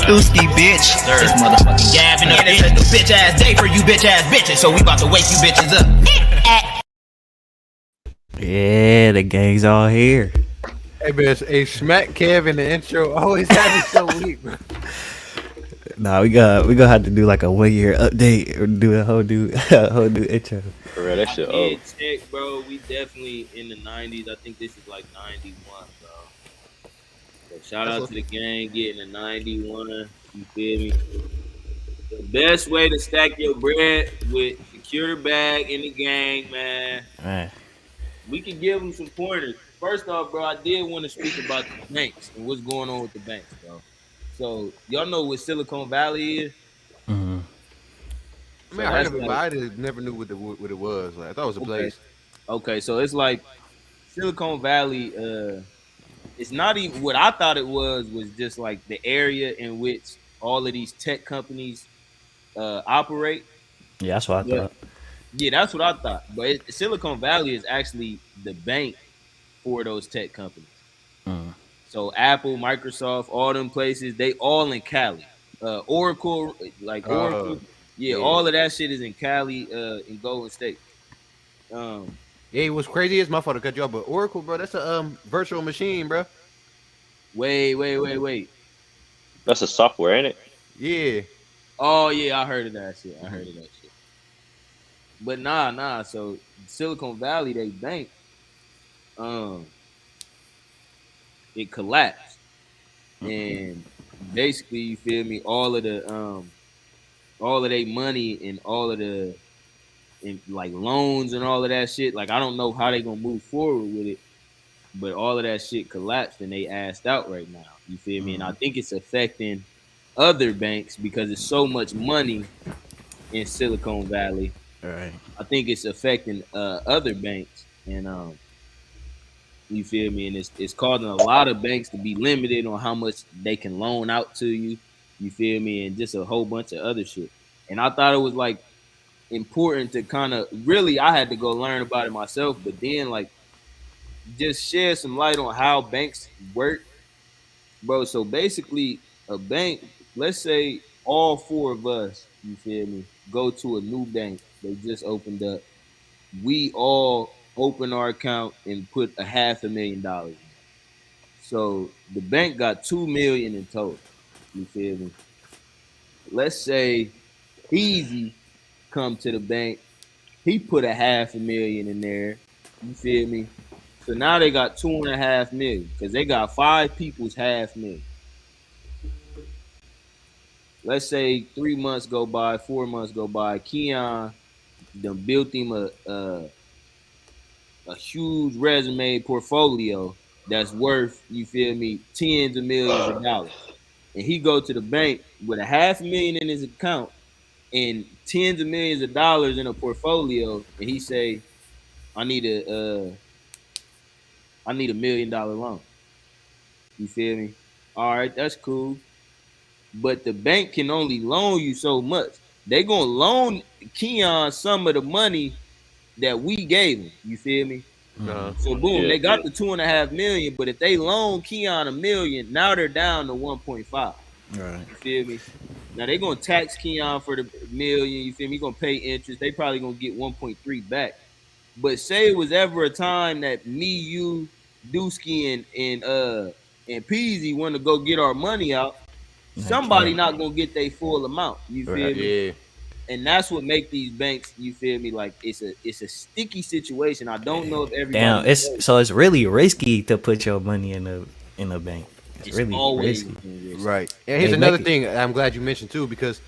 Dooski, bitch. This motherfucking Gab in the bitch. It's a new bitch ass day for you bitch ass bitches, so we about to wake you bitches up. Yeah, the gang's all here. Hey, bitch, hey, smack Kev in the intro always have me so weak, bro. Nah, we gonna have to do like a 1 year update or do a whole new intro. For real, that shit. Yeah, check, bro. We definitely in the 90s. I think this is like 91, bro. So shout out to the gang getting a 91. You feel me? The best way to stack your bread with secure the bag in the gang, man. Man. We can give them some pointers. First off, bro, I did want to speak about the banks and what's going on with the banks, bro. So y'all know what Silicon Valley is? Mm-hmm. I mean, I heard of it, but I never knew what it was. Like, I thought it was a place. Okay, so it's like Silicon Valley. It's not even what I thought it was just like the area in which all of these tech companies operate. Yeah, that's what I thought. Yeah, that's what I thought. But Silicon Valley is actually the bank for those tech companies. So Apple, Microsoft, all them places, they all in Cali. Oracle, Oracle, yeah, all of that shit is in Cali, in Golden State. Yeah, what's crazy is my fault to cut you off, but Oracle, bro, that's a virtual machine, bro. Wait. That's a software, ain't it? Yeah. Oh yeah, I heard of that shit. But nah. So Silicon Valley, they bank, it collapsed, and basically, you feel me? All of their money and all of the like loans and all of that shit. Like I don't know how they gonna move forward with it, but all of that shit collapsed and they assed out right now. You feel me? And I think it's affecting other banks because there's so much money in Silicon Valley. All right. I think it's affecting other banks, and you feel me? And it's causing a lot of banks to be limited on how much they can loan out to you. You feel me? And just a whole bunch of other shit. And I thought it was like important to kind of really, I had to go learn about it myself, but then like just shed some light on how banks work, bro. So basically, a bank, let's say all four of us, you feel me, go to a new bank they just opened up. We all open our account and put $500,000 in. So the bank got $2 million in total. You feel me? Let's say Easy come to the bank, he put $500,000 in there. You feel me? So now they got $2.5 million because they got 5 people's $500,000. Let's say 3 months go by, 4 months go by. Keon done built him a huge resume portfolio that's worth, you feel me, tens of millions of dollars. And he go to the bank with $500,000 in his account and tens of millions of dollars in a portfolio, and he say, I need $1 million loan. You feel me? All right, that's cool. But the bank can only loan you so much. They gonna loan Keon some of the money that we gave him. You feel me? So boom, they got the $2.5 million, but if they loan Keon $1 million, now they're down to 1.5. Right. You feel me? Now they gonna tax Keon for the $1 million. You feel me? He gonna pay interest. They probably gonna get 1.3 back. But say it was ever a time that me, you, Dooski, and Peasy want to go get our money out, somebody not gonna get their full amount. You feel me? Yeah. And that's what make these banks, you feel me, like it's a sticky situation. I don't know if everybody. Damn, it's really risky to put your money in a bank. It's really always risky. Right. And here's another thing I'm glad you mentioned too, because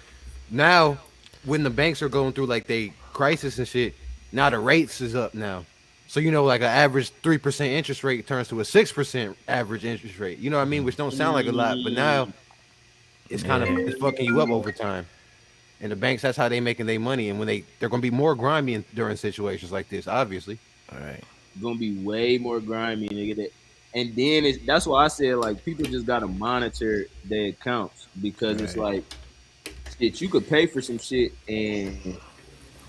now when the banks are going through like they crisis and shit, now the rates is up now. So like an average 3% interest rate turns to a 6% average interest rate. You know what I mean? Which don't sound like a lot, but now it's kind of it's fucking you up over time. And the banks, that's how they making their money. And when they're gonna be more grimy during situations like this, obviously. All right. Gonna be way more grimy, nigga. And then that's why I said like people just gotta monitor their accounts because it's like shit, you could pay for some shit and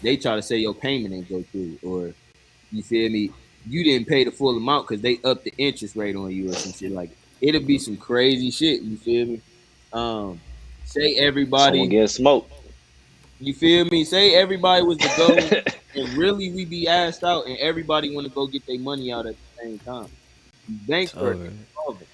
they try to say your payment ain't go through, or you feel me, you didn't pay the full amount because they upped the interest rate on you or some shit. Like it'll be some crazy shit, you feel me? say Someone everybody, getting smoked. you feel me? Say everybody was to go, and really we be asked out, and everybody want to go get their money out at the same time. Banks It's are over. insolvent.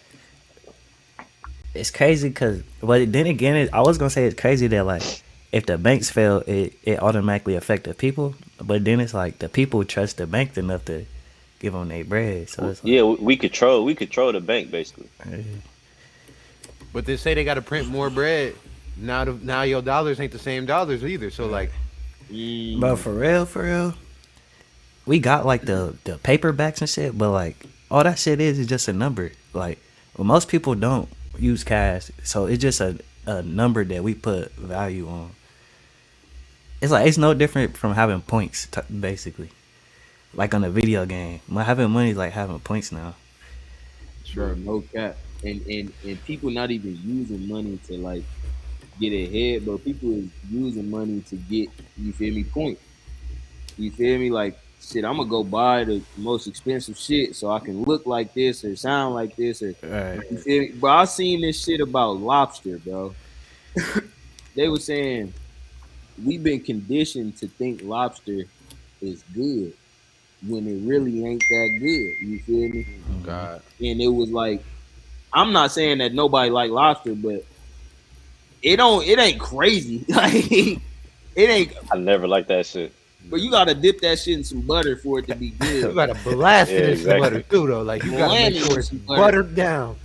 It's crazy because, but then again, I was gonna say it's crazy that like if the banks fail, it automatically affect the people. But then it's like the people trust the bank enough to give them their bread. So it's like, Yeah, we control the bank basically. But they say they got to print more bread. Now your dollars ain't the same dollars either. So like, but for real, we got like the paperbacks and shit. But like all that shit is just a number. Like well, most people don't use cash, so it's just a number that we put value on. It's like it's no different from having points, basically. Like on a video game, having money is like having points now. Sure, no cap. And people not even using money to like get ahead, but people is using money to get, you feel me, points. You feel me? Like shit, I'm gonna go buy the most expensive shit so I can look like this or sound like this or Right. you feel me? But I seen this shit about lobster, bro. They were saying we've been conditioned to think lobster is good when it really ain't that good. You feel me? God, And it was like, I'm not saying that nobody like lobster, but it ain't crazy. Like it ain't, I never liked that shit. but you gotta dip that shit in some butter for it to be you good. got to blast Yeah, it in some exactly. butter too, though. Like you got to Bland make it sure with it's some butter. buttered down.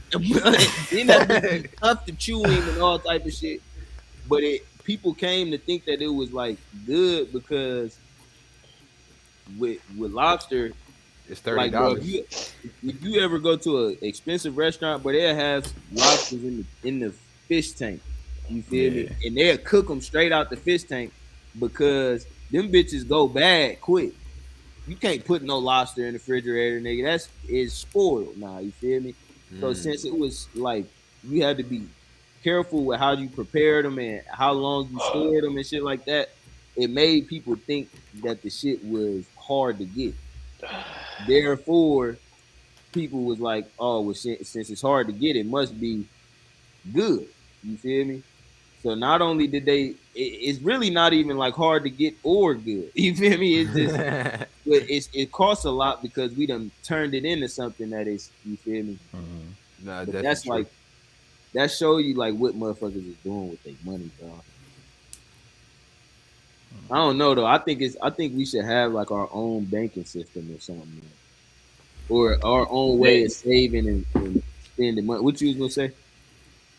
Then that be tough to chew in and all type of shit. But people came to think that it was like good because with lobster, It's $30. like bro, if you ever go to an expensive restaurant, but they'll have lobsters in the fish tank. You feel me? And they'll cook them straight out the fish tank because them bitches go bad quick. You can't put no lobster in the refrigerator, nigga. That's it's spoiled now. You feel me? So since it was like you had to be careful with how you prepared them and how long you stored them and shit like that, it made people think that the shit was hard to get. Therefore, people was like, "Oh, well, since it's hard to get, it must be good." You feel me? So not only did it's really not even like hard to get or good. You feel me? It's just, but it costs a lot because we done turned it into something that is. You feel me? Nah, But that's true. like that show you like what motherfuckers is doing with their money, bro. I don't know though. I think we should have like our own banking system or something, man. Or our own way of saving and spending money. What you was gonna say?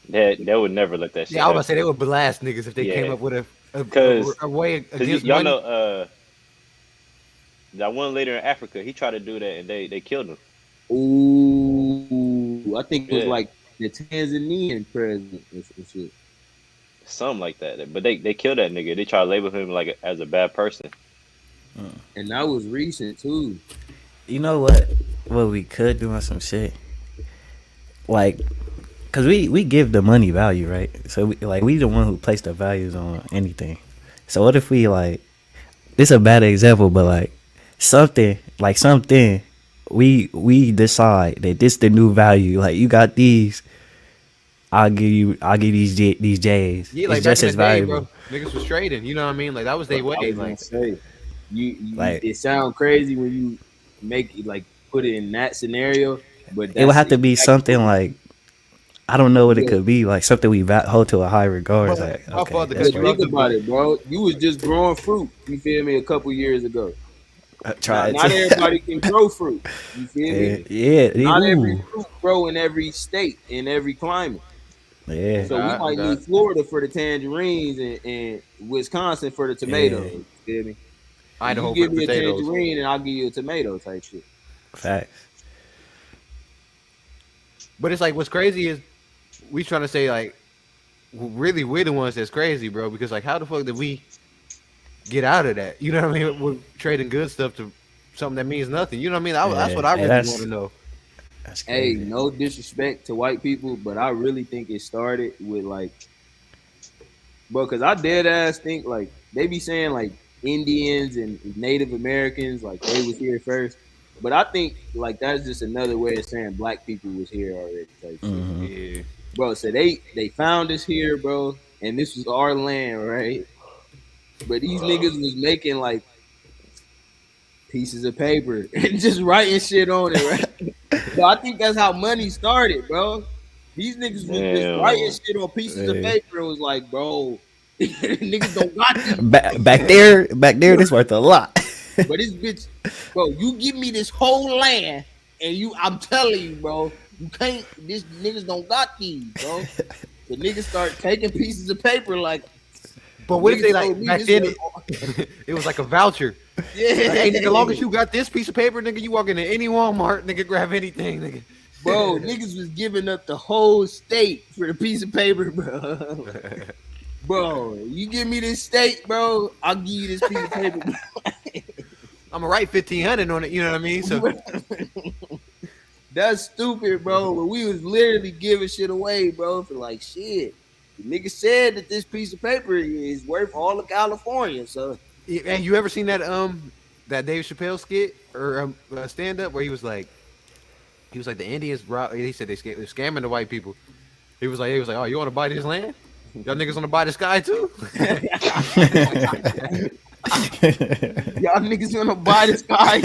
They would never let that shit Yeah, I was about to say happen. they would blast niggas if they came Yeah. up with Cause a way against y'all money. know that one leader in Africa, he tried to do that and they killed him. Ooh, I think it was Yeah. like the Tanzanian president or some shit. Something like that. But they killed that nigga. They try to label him like as a bad person. And that was recent too. You know what? What we could do on some shit, like, cause we give the money value, right? So we the one who place the values on anything. So what if we like? This is a bad example, but like something we decide that this the new value. Like you got these, I'll give these J's. Yeah, like It's back just in as the day, valuable. bro. Niggas was trading. You know what I mean? Like that was their I way. was gonna Like say, you Like it sound crazy when you make it like put it in that scenario, but it would that's have to be something like I don't know what it yeah. could be, like something we hold to a high regard. It's But like my okay, father that's But could what think drug the about it, bro. You was just growing fruit. You feel me? A couple years ago. I Now, tried not to. everybody can grow fruit. You feel me? Not every Ooh, fruit grow in every state, in every climate. yeah, So we might need Florida for the tangerines and Wisconsin for the tomatoes. yeah, You feel me? You Idaho for give the me a potatoes. tangerine and I'll give you a tomato type shit. facts. But it's like what's crazy is we trying to say like really we're the ones that's crazy, bro. Because like how the fuck did we get out of that? You know what I mean? We're trading good stuff to something that means nothing. You know what I mean? That's what I really want to know. That's Hey, crazy. no disrespect to white people, but I really think it started with like, bro, because I dead ass think like they be saying like Indians and Native Americans like they was here first, but I think like that's just another way of saying black people was here already type shit, Mhm. Yeah. bro. So they found us here, bro, and this was our land, right? But these niggas was making like pieces of paper and just writing shit on it, right? So I think that's how money started, bro. These niggas was just writing Damn. shit on pieces of Yeah. paper and was like, bro, niggas don't got these. Back there, this worth a lot. But this bitch, bro, you give me this whole land, and I'm telling you, bro, you can't. This niggas don't got these, bro. The niggas start taking pieces of paper, like, But what if they niggas like told me back this then? was- It was like a voucher. yeah, Like, hey, nigga, long as you got this piece of paper, nigga, you walk into any Walmart, nigga, grab anything, nigga. bro, niggas was giving up the whole state for the piece of paper, bro. Bro, you give me this state, bro, I'll give you this piece of paper. Bro. I'm gonna write 1,500 on it. You know what I mean? So That's stupid, bro. But we was literally giving shit away, bro, for like shit. The nigga said that this piece of paper is worth all of California. So and you ever seen that Dave Chappelle skit or stand up where he was like the Indians he said they're scamming the white people. He was like, oh, you want to buy this land? Y'all niggas want to buy the sky too? y'all niggas gonna buy this guy.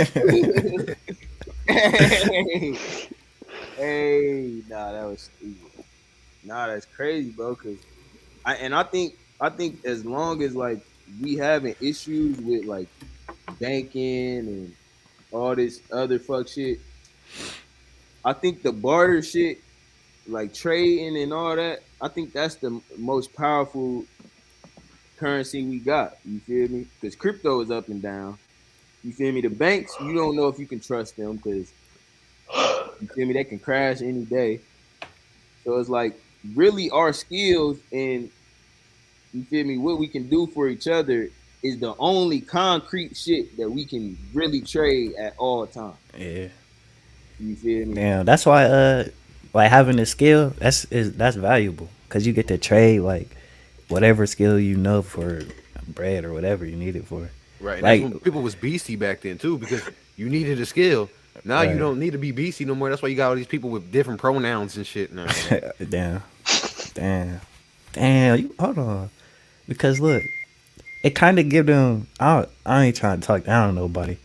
hey, nah, that was stupid. Nah, that's crazy, bro. Cause I think as long as like we having issues with like banking and all this other fuck shit, I think the barter shit, like trading and all that, I think that's the most powerful currency we got. You feel me? Because crypto is up and down. You feel me? The banks, you don't know if you can trust them because you feel me, they can crash any day. So it's like really our skills and you feel me, what we can do for each other is the only concrete shit that we can really trade at all times. Yeah. You feel me? Damn, that's why like having a skill that's valuable because you get to trade like whatever skill you know for bread or whatever you need it for. Right. Like- That's when people was beastie back then too, because you needed a skill. Now you Right. don't need to be beastie no more. That's why you got all these people with different pronouns and shit now. Damn. You hold on, because look, it kind of give them. I ain't trying to talk down on nobody,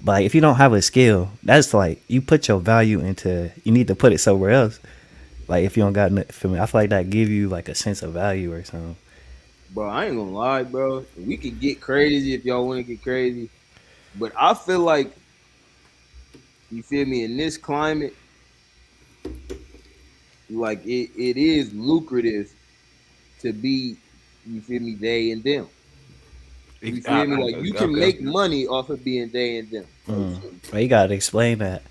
but like, if you don't have a skill, that's like you put your value into. You need to put it somewhere else. Like if you don't got, feel me? I feel like that give you like a sense of value or something. Bro, I ain't gonna lie, bro. We could get crazy if y'all want to get crazy. But I feel like, you feel me, in this climate, like it is lucrative to be, you feel me, they and them. You feel me? Like you can make money off of being they and them. Well, you gotta explain that.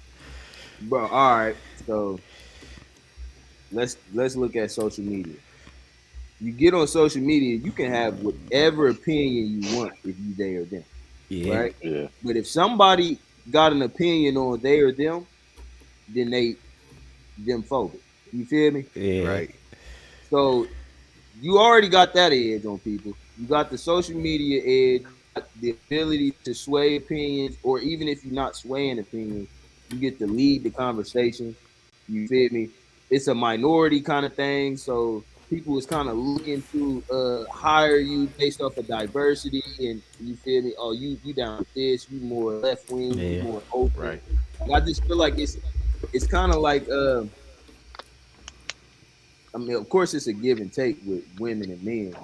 Bro, all right. So let's look at social media. You get on social media, you can have whatever opinion you want if you they or them. Yeah. Right? Yeah. But if somebody got an opinion on they or them, then them phobic. You feel me? Yeah. Right. So you already got that edge on people. You got the social media edge, the ability to sway opinions, or even if you're not swaying opinions, you get to lead the conversation. You feel me? It's a minority kind of thing, so people is kind of looking to hire you based off of diversity, and you feel me? Oh, you down with this? You more left wing? Yeah. You more open? Right. I just feel like it's kind of like I mean, of course, it's a give and take with women and men.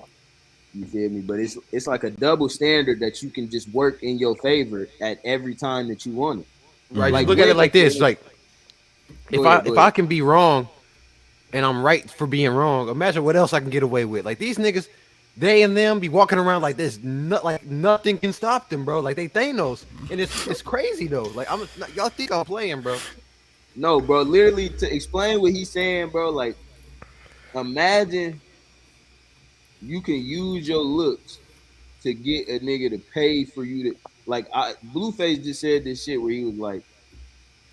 You feel me? But it's like a double standard that you can just work in your favor at every time that you want it. Right. Like, Look at it like this. Like Go if ahead. I can be wrong and I'm right for being wrong, imagine what else I can get away with. Like these niggas, they and them be walking around like this, like nothing can stop them, bro. Like they Thanos, and it's crazy though. Like y'all think I'm playing, bro? No, bro. Literally, to explain what he's saying, bro. Like, imagine you can use your looks to get a nigga to pay for you to like. Blueface just said this shit where he was like,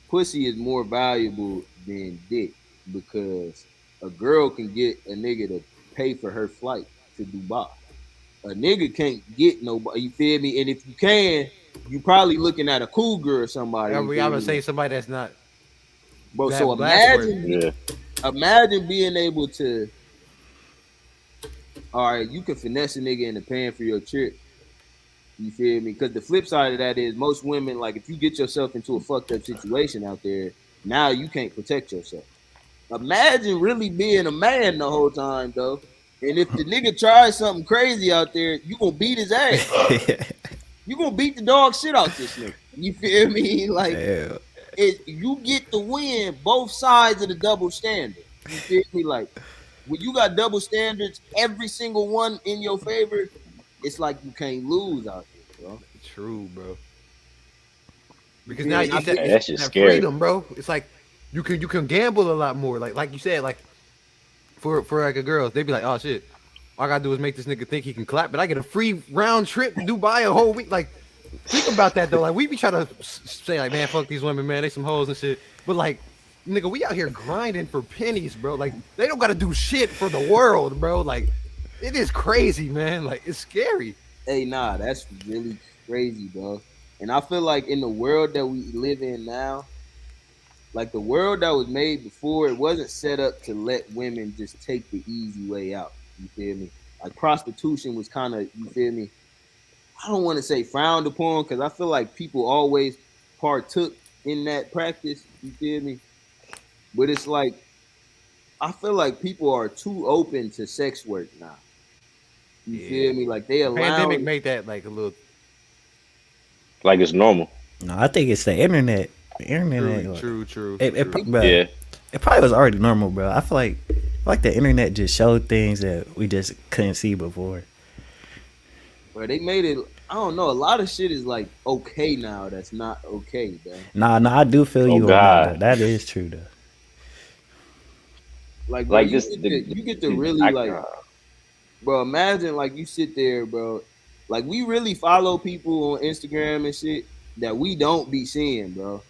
"Pussy is more valuable than dick because a girl can get a nigga to pay for her flight to Dubai. A nigga can't get nobody. You feel me? And if you can, you probably looking at a cougar or somebody. I you would feel me? say somebody that's not. Bro, that so black imagine, Yeah. imagine being able to all right, you can finesse a nigga into paying for your trip. You feel me? Because the flip side of that is most women, like, if you get yourself into a fucked up situation out there, now you can't protect yourself. Imagine really being a man the whole time, though. And if the nigga tries something crazy out there, you gonna beat his ass. You gonna beat the dog shit out this nigga. You feel me? Like, Yeah. you get the win both sides of the double standard. You feel me? Like, when you got double standards, every single one in your favor, it's like you can't lose out there, bro. True, bro. Because Yeah, now that's just that scary. freedom, bro. It's like you can gamble a lot more. Like you said, like for like a girl, they'd be like, oh shit, all I gotta do is make this nigga think he can clap, but I get a free round trip to Dubai a whole week. Like, think about that though. Like, we be trying to say like, man, fuck these women, man, they some hoes and shit. But like, nigga, we out here grinding for pennies, bro. Like, they don't gotta do shit for the world, bro. Like, it is crazy, man. Like, it's scary. Hey, nah, that's really crazy, bro. And I feel like in the world that we live in now, like the world that was made before, it wasn't set up to let women just take the easy way out. You feel me? Like prostitution was kind of, you feel me? I don't want to say frowned upon because I feel like people always partook in that practice. You feel me? But it's like, I feel like people are too open to sex work now. You feel me? Like they allow. Pandemic made that like a little. Like it's normal. No, I think it's the internet. The internet. True. Bro, Yeah. it probably was already normal, bro. I feel like the internet just showed things that we just couldn't see before. Bro, they made it. I don't know. A lot of shit is like okay now. That's not okay, bro. Nah, I do feel you on that. God. Though. That is true, though. Like, Like bro, this, you get to really like, bro. Imagine like you sit there, bro. Like we really follow people on Instagram and shit that we don't be seeing, bro.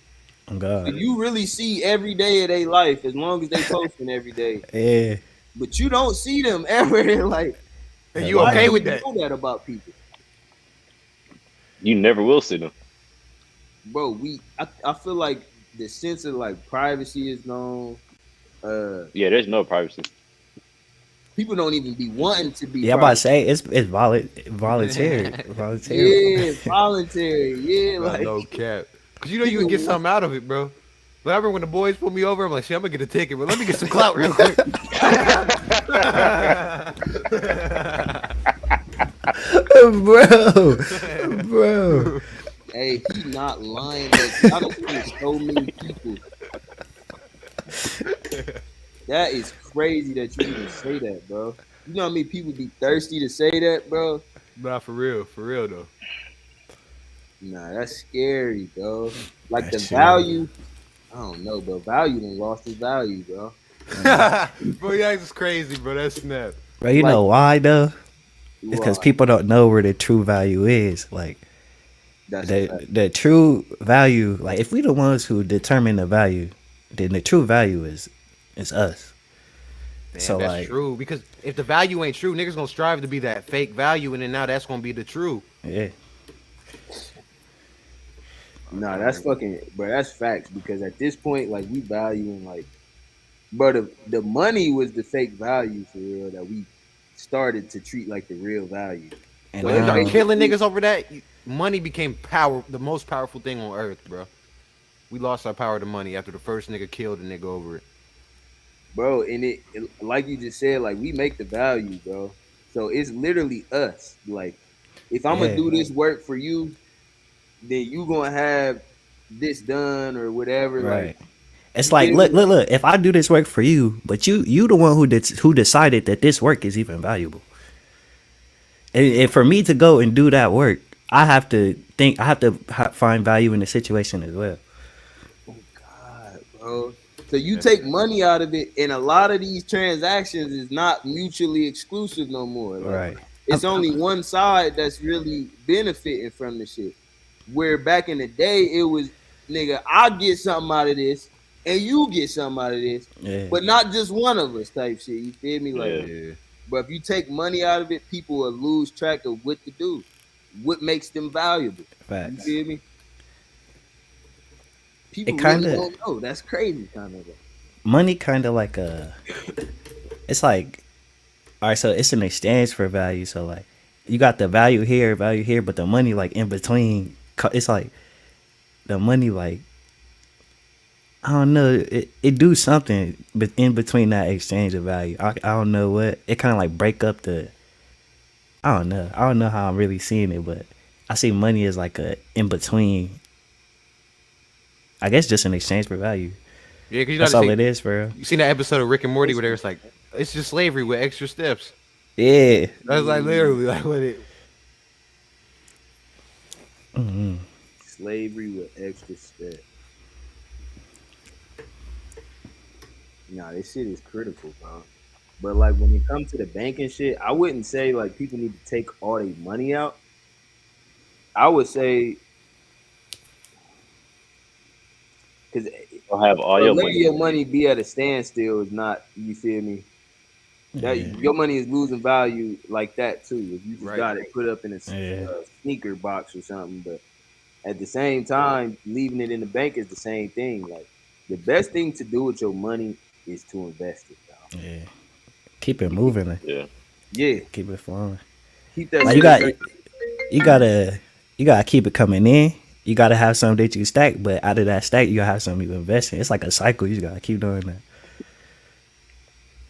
Oh God. Like, you really see every day of their life as long as they posting every day, Yeah. but you don't see them ever. Like, And you why okay do with you that? know that about people, You never will see them. bro? I feel like the sense of like privacy is gone. Yeah, there's no privacy. People don't even be wanting to be. Yeah, I'm about to private. say it's voluntary. Yeah, voluntary. Yeah, Bro, like no cap. Cause you know you can get something out of it, bro. But I remember when the boys pulled me over, I'm like, shit, I'm gonna get a ticket, but let me get some clout real quick. bro. hey, he not lying. Like, I don't see so many people. That is crazy that you even say that, bro. You know how many people be thirsty to say that, bro? Nah, for real though. Nah, that's scary, bro. Like That's the true. value, I don't know, bro. Value done lost its value, bro. Bro, yeah, it's crazy, bro. That's snap. Bro, you know why though? It's because Why? people don't know where the true value is. Like That's a fact. the true value. Like if we the ones who determine the value, then the true value is us. Damn, So, that's like- true. Because if the value ain't true, niggas gonna strive to be that fake value, and then now that's gonna be the true. Yeah. Nah, that's fucking, bro. That's facts because at this point, like we valuing like, bro, the money was the fake value for real that we started to treat like the real value. And So When they it's started like- killing niggas over that, money became the most powerful thing on earth, bro. We lost our power to money after the first nigga killed a nigga over it. Bro, and it like you just said, like we make the value, bro. So it's literally us. Like, if I'm Yeah. gonna do this work for you, then you gonna have this done or whatever. Right. Like, It's like look. If I do this work for you, but you the one who decided that this work is even valuable. And for me to go and do that work, I have to think. I have to find value in the situation as well. God, bro. So you take money out of it, and a lot of these transactions is not mutually exclusive no more. Like, Right. it's only one side that's really benefiting from the shit. Where back in the day, it was, nigga, I get something out of this, and you get something out of this, Yeah. but not just one of us type shit. You feel me? Like, Yeah. but if you take money out of it, people will lose track of what to do, what makes them valuable. You Facts. feel me? People It kinda- really don't know. That's crazy, kind of. Money kind of like it's like All right, so it's an exchange for value. So like, you got the value here, but the money like in between. It's like the money like I don't know. It do something, but in between that exchange of value, I don't know what. It kind of like break up the. I don't know. I don't know how I'm really seeing it, but I see money as like a in between. I guess just an exchange for value. Yeah, because That's all it is, bro. You seen that episode of Rick and Morty where there's like, it's just slavery with extra steps. Yeah. That's like literally like what it. Slavery with extra steps. Nah, this shit is critical, bro. But like when it comes to the banking shit, I wouldn't say like people need to take all their money out. I would say because You'll have all your letting money. your money be at a standstill is not. You feel me? That your money is losing value like that too. If you just got it put up in a sneaker box or something, but at the same time, leaving it in the bank is the same thing. Like the best thing to do with your money is to invest it, dog. Yeah. Keep it moving. Yeah. Yeah. Keep it flowing. Keep that. Like you gotta keep it coming in. You gotta have something that you stack, but out of that stack, you gotta have something you invest in. It's like a cycle. You just gotta keep doing that.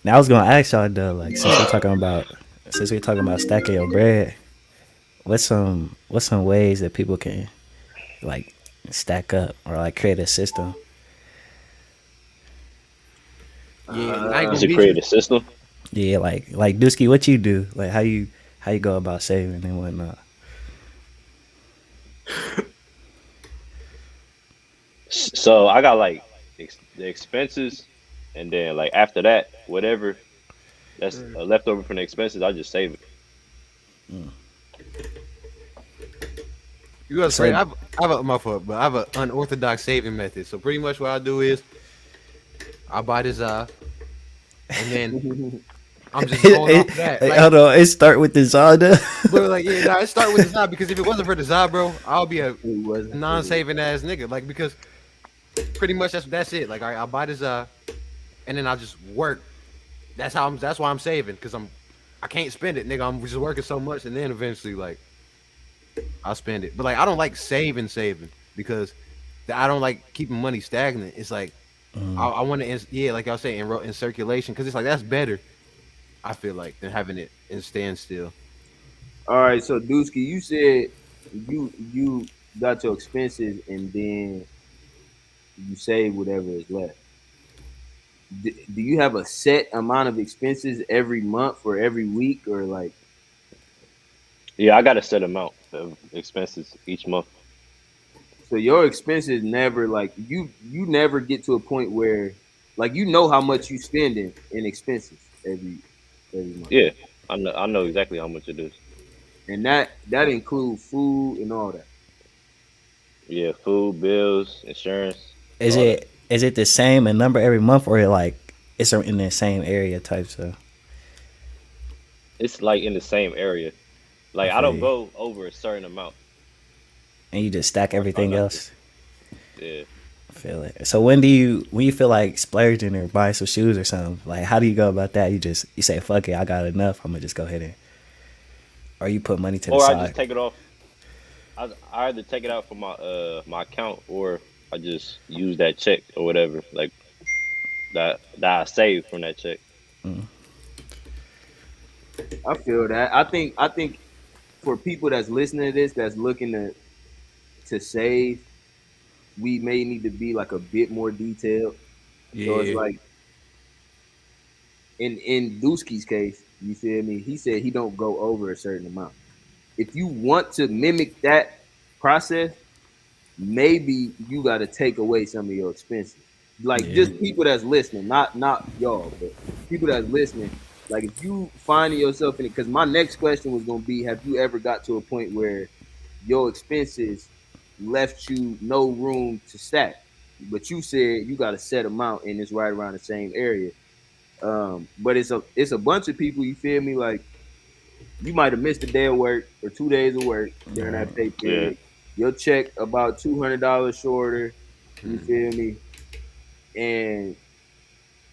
Now I was gonna ask y'all though, like since we're talking about stacking your bread, what's some ways that people can like stack up or like create a system? To create a system. Yeah, like Dusky, what you do? Like how you go about saving and whatnot? So I got like the expenses, and then like after that, whatever that's left over from the expenses, I just save it. You gotta say, I have an unorthodox saving method. So pretty much what I do is I buy the ZA, and then I'm just going off that. Like, Like, hold on, it start with the Zada. but like, yeah, nah, it start with the ZA because if it wasn't for the ZA, bro, I'll be a non-saving ass nigga. Like because pretty much that's it. Like I buy the ZA, and then I just work. That's why I'm saving because I can't spend it, nigga. I'm just working so much, and then eventually like I'll spend it. But like I don't like saving because I don't like keeping money stagnant. It's like I want to, like I was saying, in circulation because it's like that's better. I feel like than having it in standstill. All right, so Dusky, you said you got your expenses and then you save whatever is left. Do you have a set amount of expenses every month or every week or like? Yeah, I got a set amount of expenses each month. So your expenses never like you never get to a point where like you know how much you spend in expenses every month. Yeah, I know exactly how much it is. And that includes food and all that. Yeah, food, bills, insurance. Is it the same a number every month or like it's in the same area type stuff? It's like in the same area. Like I don't go over a certain amount. And you just stack everything else. Yeah. I feel it. So when you feel like splurging or buying some shoes or something, like how do you go about that? You say fuck it, I got enough. I'm gonna just go ahead and, or you put money to the side. Or I just take it off. I either take it out from my account or I just use that check or whatever, like that I saved from that check. I feel that. I think for people that's listening to this, that's looking to save, we may need to be like a bit more detailed. Yeah. So it's like in Dusky's case, you feel me? He said he don't go over a certain amount. If you want to mimic that process, maybe you got to take away some of your expenses. Like just people that's listening, not y'all, but people that's listening. Like if you finding yourself in it, because my next question was gonna be, have you ever got to a point where your expenses left you no room to stack? But you said you got a set amount and it's right around the same area. But it's a bunch of people, you feel me? Like you might have missed a day of work or 2 days of work during that pay period. Your check about $200 shorter, you feel me? And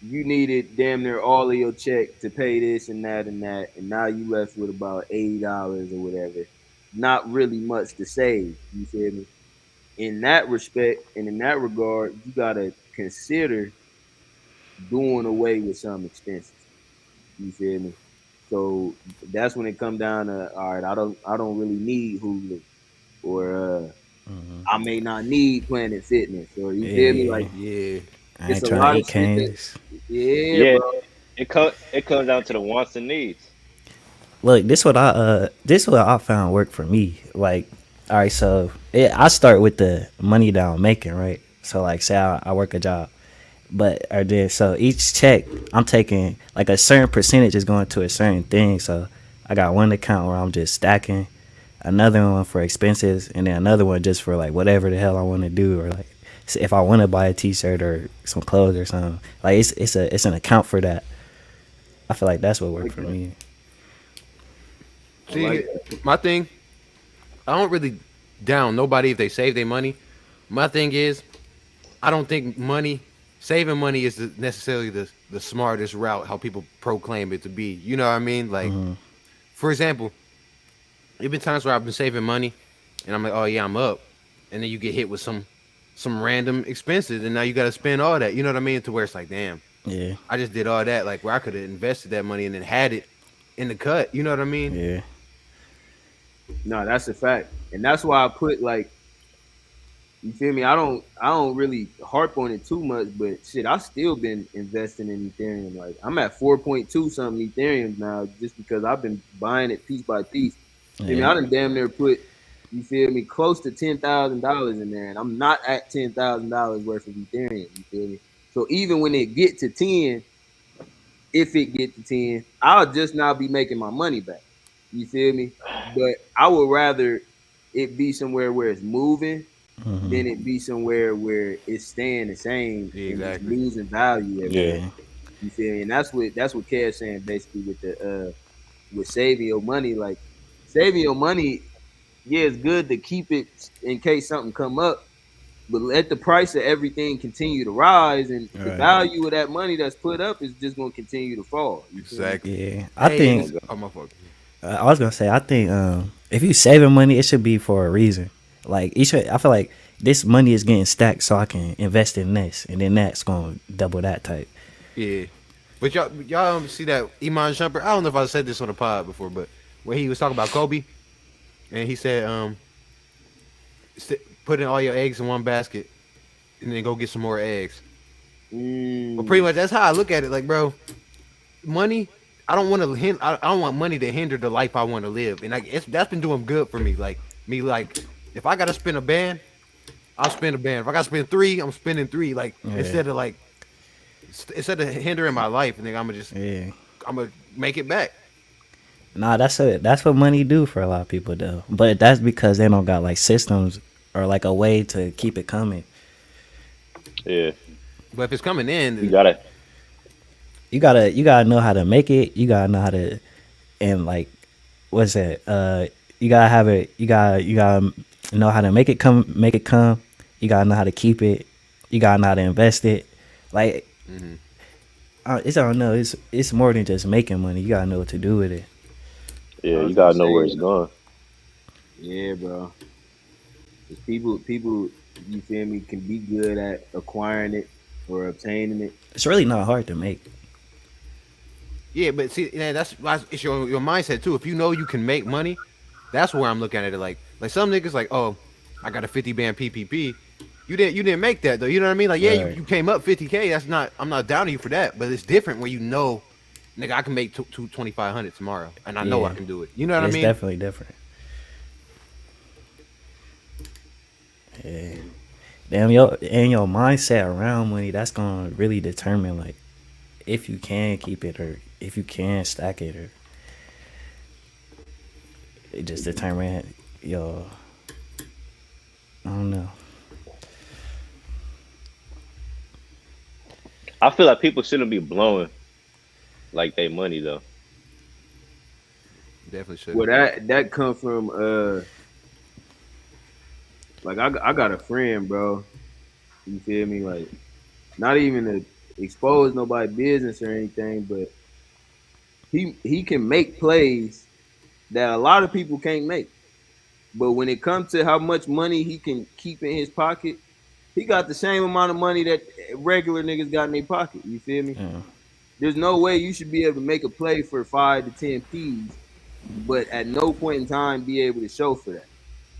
you needed damn near all of your check to pay this and that and that, and now you left with about $80 or whatever. Not really much to save. You feel me? In that respect and in that regard, you gotta consider doing away with some expenses. You feel me? So that's when it come down to all right. I don't really need Hulu, or I may not need Planet Fitness, or you feel me? Like Yeah. I it's ain't a trying lot to of eat shit that candies. yeah, Yeah, bro. it comes down to the wants and needs. Look, this what I found work for me. Like, all right, so I start with the money that I'm making, right? So like, say I work a job, but or then so each check I'm taking like a certain percentage is going to a certain thing. So I got one account where I'm just stacking, another one for expenses, and then another one just for like whatever the hell I want to do, or like if I want to buy a T-shirt or some clothes or something. Like it's an account for that. I feel like that's what worked for me. See, like my thing, I don't really down nobody if they save their money. My thing is, I don't think saving money is necessarily the smartest route, how people proclaim it to be. You know what I mean? Like, for example, there been times where I've been saving money, and I'm like, oh yeah, I'm up, and then you get hit with some random expenses, and now you got to spend all that. You know what I mean? To where it's like, damn, Yeah, I just did all that, like where I could have invested that money and then had it in the cut. You know what I mean? yeah. no, that's a fact, and that's why I put like you feel me. I don't really harp on it too much, but shit, I still been investing in Ethereum. Like I'm at 4.2 something Ethereum now, just because I've been buying it piece by piece. You feel me? I Yeah. done damn near put you feel me close to $10,000 in there, and I'm not at $10,000 worth of Ethereum. You feel me? So even when it get to 10, if it get to 10, I'll just now be making my money back. You feel me? But I would rather it be somewhere where it's moving than it be somewhere where it's staying the same Yeah, and just exactly. losing value every day. Yeah. You feel me? And that's what Kevin's saying basically with the with saving your money. Like saving your money, yeah, it's good to keep it in case something come up, but let the price of everything continue to rise, and All the right. value of that money that's put up is just going to continue to fall. You feel me? Exactly. Yeah. I Hey, and think it's, oh my fuck. I was gonna say I think if you saving money, it should be for a reason. Like each, I feel like this money is getting stacked so I can invest in this, and then that's gonna double that type. Yeah. But y'all see that Iman Shumpert? I don't know if I said this on the pod before, but when he was talking about Kobe, and he said, put in all your eggs in one basket, and then go get some more eggs. But pretty much that's how I look at it. Like, bro, money. I don't want to. I don't want money to hinder the life I want to live, and that's been doing good for me. Like me, like if I gotta spend a band, I'll spend a band. If I gotta spend three, I'm spending three. Like Yeah. instead of hindering my life, and then Yeah. I'm gonna make it back. Nah, that's what money do for a lot of people though. But that's because they don't got like systems or like a way to keep it coming. Yeah, But if it's coming in, you then, gotta. You gotta know how to make it. You gotta know how to, and like what's that? You gotta have it. You gotta know how to make it come. Make it come. You gotta know how to keep it. You gotta know how to invest it. Like I don't know. It's more than just making money. You gotta know what to do with it. I Yeah, you was gonna gotta know where say, it's going. yeah, bro. 'Cause people, you feel me, can be good at acquiring it or obtaining it. It's really not hard to make. yeah. But see, yeah, that's it's your mindset too. If you know you can make money, that's where I'm looking at it. Like some niggas like, oh, I got a 50 band PPP. You didn't make that though. You know what I mean? Like, yeah, Right. you came up 50K. That's not. I'm not down to you for that. But it's different when you know, nigga, I can make 2,500 tomorrow, and I know I Yeah. can do it. You know what I It's mean? definitely different. Yeah. Damn, your mindset around money, that's gonna really determine like if you can keep it or if you can stack it, or it just determine your. I don't know. I feel like people shouldn't be blowing like they money though. Definitely should. Well, that come from like I got a friend, bro. You feel me? Like not even expose nobody business or anything, but he can make plays that a lot of people can't make. But when it comes to how much money he can keep in his pocket, he got the same amount of money that regular niggas got in their pocket. You feel me? Yeah. There's no way you should be able to make a play for 5 to 10 P's, but at no point in time be able to show for that.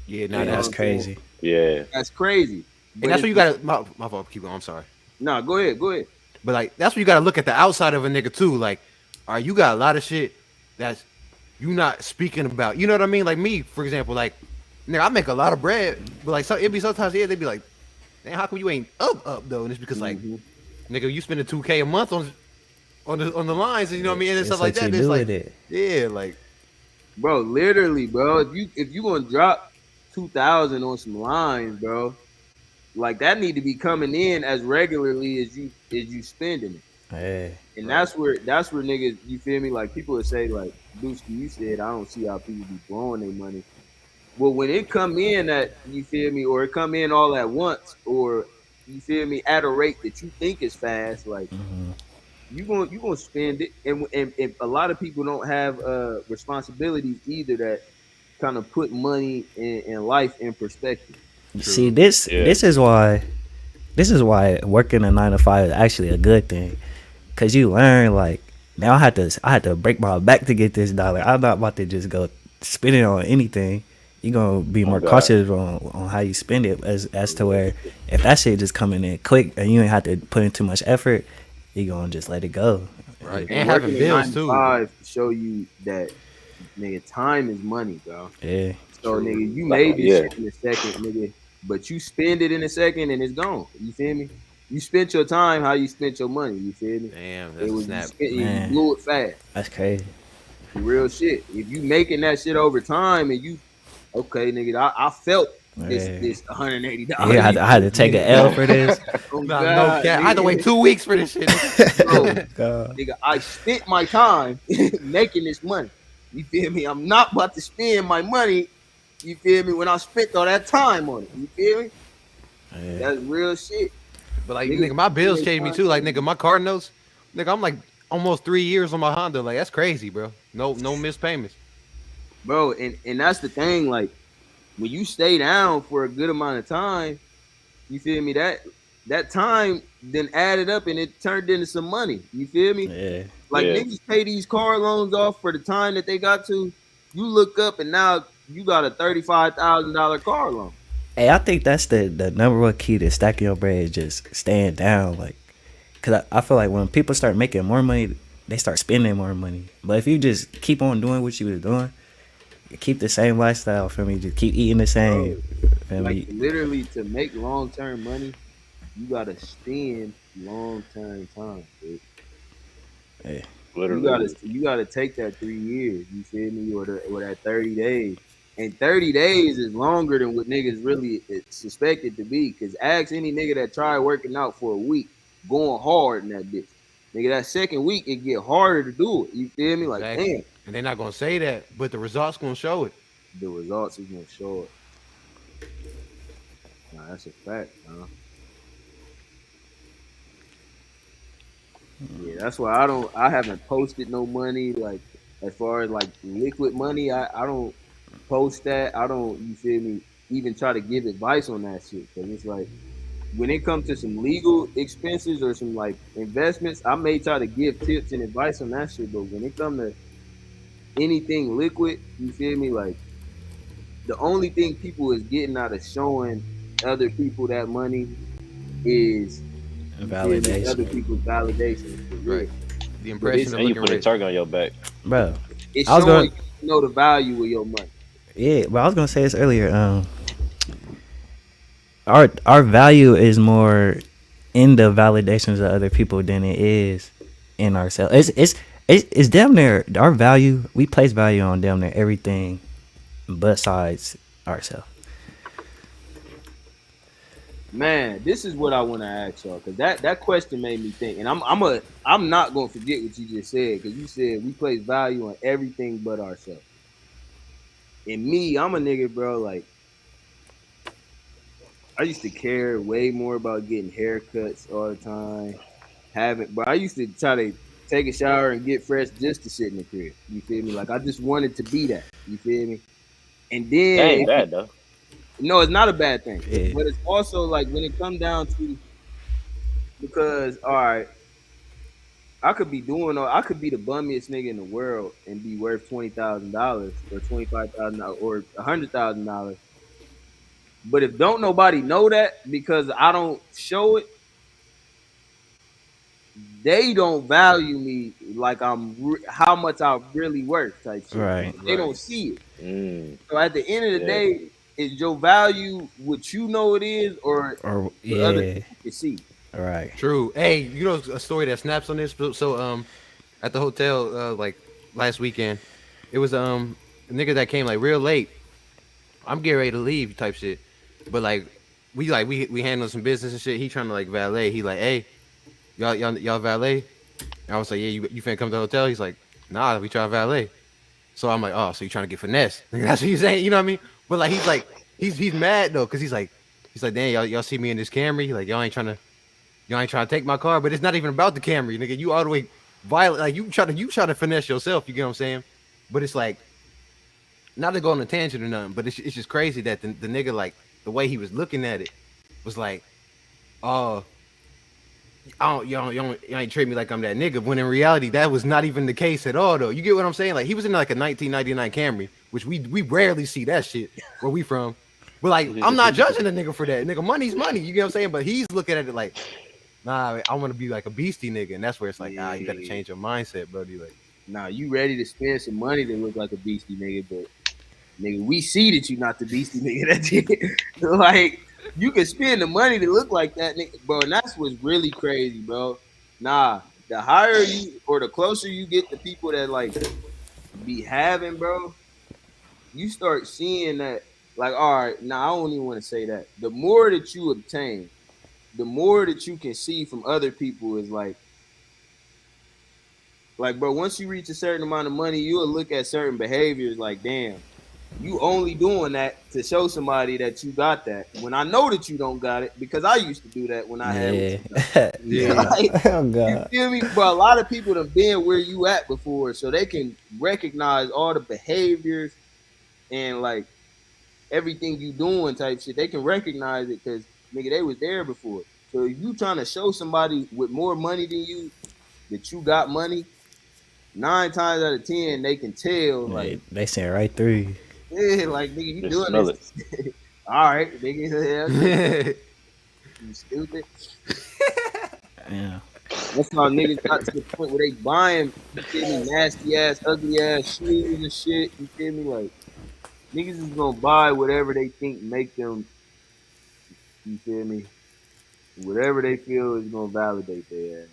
Yeah, You know That's what I'm saying? crazy. Yeah. That's crazy. But and that's what you it's- got to. My fault. Keep going. I'm sorry. Nah, go ahead. But like that's what you got to look at the outside of a nigga too. Like, all right, you got a lot of shit that's you not speaking about. You know what I mean? Like me, for example. Like, nigga, I make a lot of bread, but like it be sometimes they'd be like, "Damn, how come you ain't up though?" And it's because like, nigga, you spending $2K a month on the lines, and you know what I mean, and It's stuff like what that. you It's do like, with it. yeah, like Bro, literally, bro. If you gonna drop 2,000 on some lines, bro, like that need to be coming in as regularly as you spending it. Hey, And that's where niggas, you feel me? Like people would say, like Dusky, you said, I don't see how people be blowing their money. Well, when it come in at, you feel me, or it come in all at once, or you feel me, at a rate that you think is fast, like you gonna spend it, and a lot of people don't have responsibilities either that kind of put money and life in perspective. see this Yeah. this is why working a 9 to 5 is actually a good thing, cause you learn like now I had to break my back to get this dollar. I'm not about to just go spend it on anything. You gonna be more God. cautious on how you spend it as to where if that shit just coming in quick and you ain't have to put in too much effort, you gonna just let it go. right, And and having working a bills 9 to too. 5 to show you that nigga time is money, bro. Yeah. So nigga, you Like, made this yeah. shit in a second, nigga, but you spend it in a second and it's gone. You feel me? You spent your time how you spent your money. You feel me? Damn, It that's a was snap. you Man. blew it fast. That's crazy. Real shit. If you making that shit over time and you okay, nigga, I felt this Yeah. this $180. Yeah, I had to take an L for this. Oh, Nah, God, no cap. I had to nigga. wait 2 weeks for this shit. Bro, God. nigga, I spent my time making this money. You feel me? I'm not about to spend my money. You feel me? When I spent all that time on it. You feel me? Yeah. That's real shit. But like, Nigga, nigga, my bills nigga, changed me too. Like, nigga, my car notes, nigga, I'm like almost 3 years on my Honda. Like, that's crazy, bro. No missed payments. Bro, and that's the thing, like when you stay down for a good amount of time, you feel me? That time then added up and it turned into some money. You feel me? Yeah. Like Yeah. niggas pay these car loans off for the time that they got to. You look up and now you got a $35,000 car loan. Hey, I think that's the number one key to stacking your bread is just staying down. Like, cause I feel like when people start making more money, they start spending more money. But if you just keep on doing what you was doing, keep the same lifestyle, for me, just keep eating the same. Feel me? Like literally to make long term money, you gotta spend long term time, dude. Literally. You gotta take that 3 years, you feel me, or that 30 days. And 30 days is longer than what niggas really suspected to be. Cause ask any nigga that tried working out for a week, going hard in that bitch. Nigga, that second week it get harder to do it. You feel me? Like Exactly. damn, And they're not gonna say that, but the results gonna show it. the results is gonna show it. Nah, that's a fact, huh? Yeah, that's why I haven't posted no money, like as far as like liquid money, I don't post that. I don't, you feel me, even try to give advice on that shit. Cause it's like when it comes to some legal expenses or some like investments, I may try to give tips and advice on that shit, but when it comes to anything liquid, you feel me, like the only thing people is getting out of showing other people that money is you feel me, Validation. other people's validation. For real. Right. The impression of And you looking put a rich. target on your back. Bro. It's I was showing gonna- you know the value of your money. Yeah, but I was gonna say this earlier. Our value is more in the validations of other people than it is in ourselves. It's damn near our value. We place value on damn near everything, besides ourselves. Man, this is what I want to ask y'all because that question made me think, and I'm not gonna forget what you just said because you said we place value on everything but ourselves. And me, I'm a nigga, bro. Like I used to care way more about getting haircuts all the time, haven't. But I used to try to take a shower and get fresh just to sit in the crib. You feel me? Like I just wanted to be that. You feel me? And That ain't then bad though. no, it's not a bad thing. Yeah. But it's also like when it comes down to because all right, I could be the bummiest nigga in the world and be worth $20,000 or $25,000 or $100,000. But if don't nobody know that because I don't show it, they don't value me like how much I'm really worth type shit. Right. They don't see it. Mm. So at the end of the Yeah. day, is your value what you know it is or Or what other yeah, people can see? right. True. Hey, you know a story that snaps on this? So at the hotel like last weekend, it was a nigga that came like real late. I'm getting ready to leave type shit. But like we handling some business and shit. He trying to like valet. He like, hey, y'all valet? And I was like, yeah, you finna come to the hotel? He's like, nah, we try to valet. So I'm like, oh, so you trying to get finesse? That's what he's saying, you know what I mean? But like he's mad though, cause he's like, damn, y'all see me in this Camry? Like y'all ain't trying to take my car, but it's not even about the Camry, nigga. You all the way violent, like you try to finesse yourself. You get what I'm saying? But it's like, not to go on a tangent or nothing, but it's just crazy that the nigga, like the way he was looking at it was like, oh, you ain't treat me like I'm that nigga. When in reality, that was not even the case at all, though. You get what I'm saying? Like he was in like a 1999 Camry, which we rarely see that shit where we from. But like, I'm not judging the nigga for that. Nigga, money's money. You get what I'm saying? But he's looking at it like, nah, I want to be like a beastie nigga, and that's where it's like, you gotta change your mindset, brody. Like, Nah, you ready to spend some money to look like a beastie nigga, but nigga, we see that you not the beastie nigga. That's it. Like, you can spend the money to look like that, nigga, bro. And that's what's really crazy, bro. Nah, the higher you or the closer you get to people that like be having, bro, you start seeing that. Like, all right, now I don't even want to say that. The more that you obtain, the more that you can see from other people is like, bro, once you reach a certain amount of money, you'll look at certain behaviors like, damn, you only doing that to show somebody that you got that. When I know that you don't got it, because I used to do that when I had it. Yeah. Like, Oh you god. feel me? But a lot of people have been where you at before, so they can recognize all the behaviors and like everything you doing type shit. They can recognize it because nigga, they was there before. So if you trying to show somebody with more money than you that you got money, 9 times out of 10 they can tell. Like They saying right through. yeah, like nigga, you Just doing smell this. All right, nigga, you stupid. Yeah. That's how niggas got to the point where they buying, you feel me, nasty ass, ugly ass shoes and shit. You feel me? Like niggas is gonna buy whatever they think make them. You feel me? Whatever they feel is gonna validate their ass.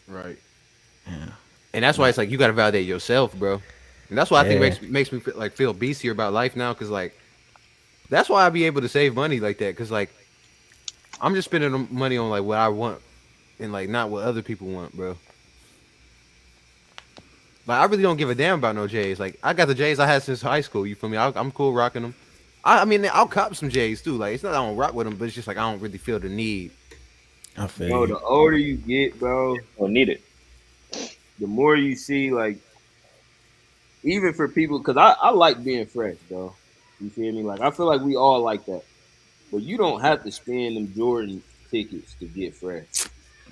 right. Yeah. And that's why it's like you gotta validate yourself, bro. And that's why I think Yeah. makes me feel beastier about life now, cause like that's why I be able to save money like that, cause like I'm just spending money on like what I want and like not what other people want, bro. Like I really don't give a damn about no J's. Like I got the J's I had since high school. You feel me? I'm cool rocking them. I mean I'll cop some J's too. Like it's not that I don't rock with them, but it's just like I don't really feel the need. I feel Bro, you. the older you get, bro, Don't need it. the more you see, like, even for people, because I like being fresh, bro. You feel me? Like, I feel like we all like that. But you don't have to spend them Jordan tickets to get fresh.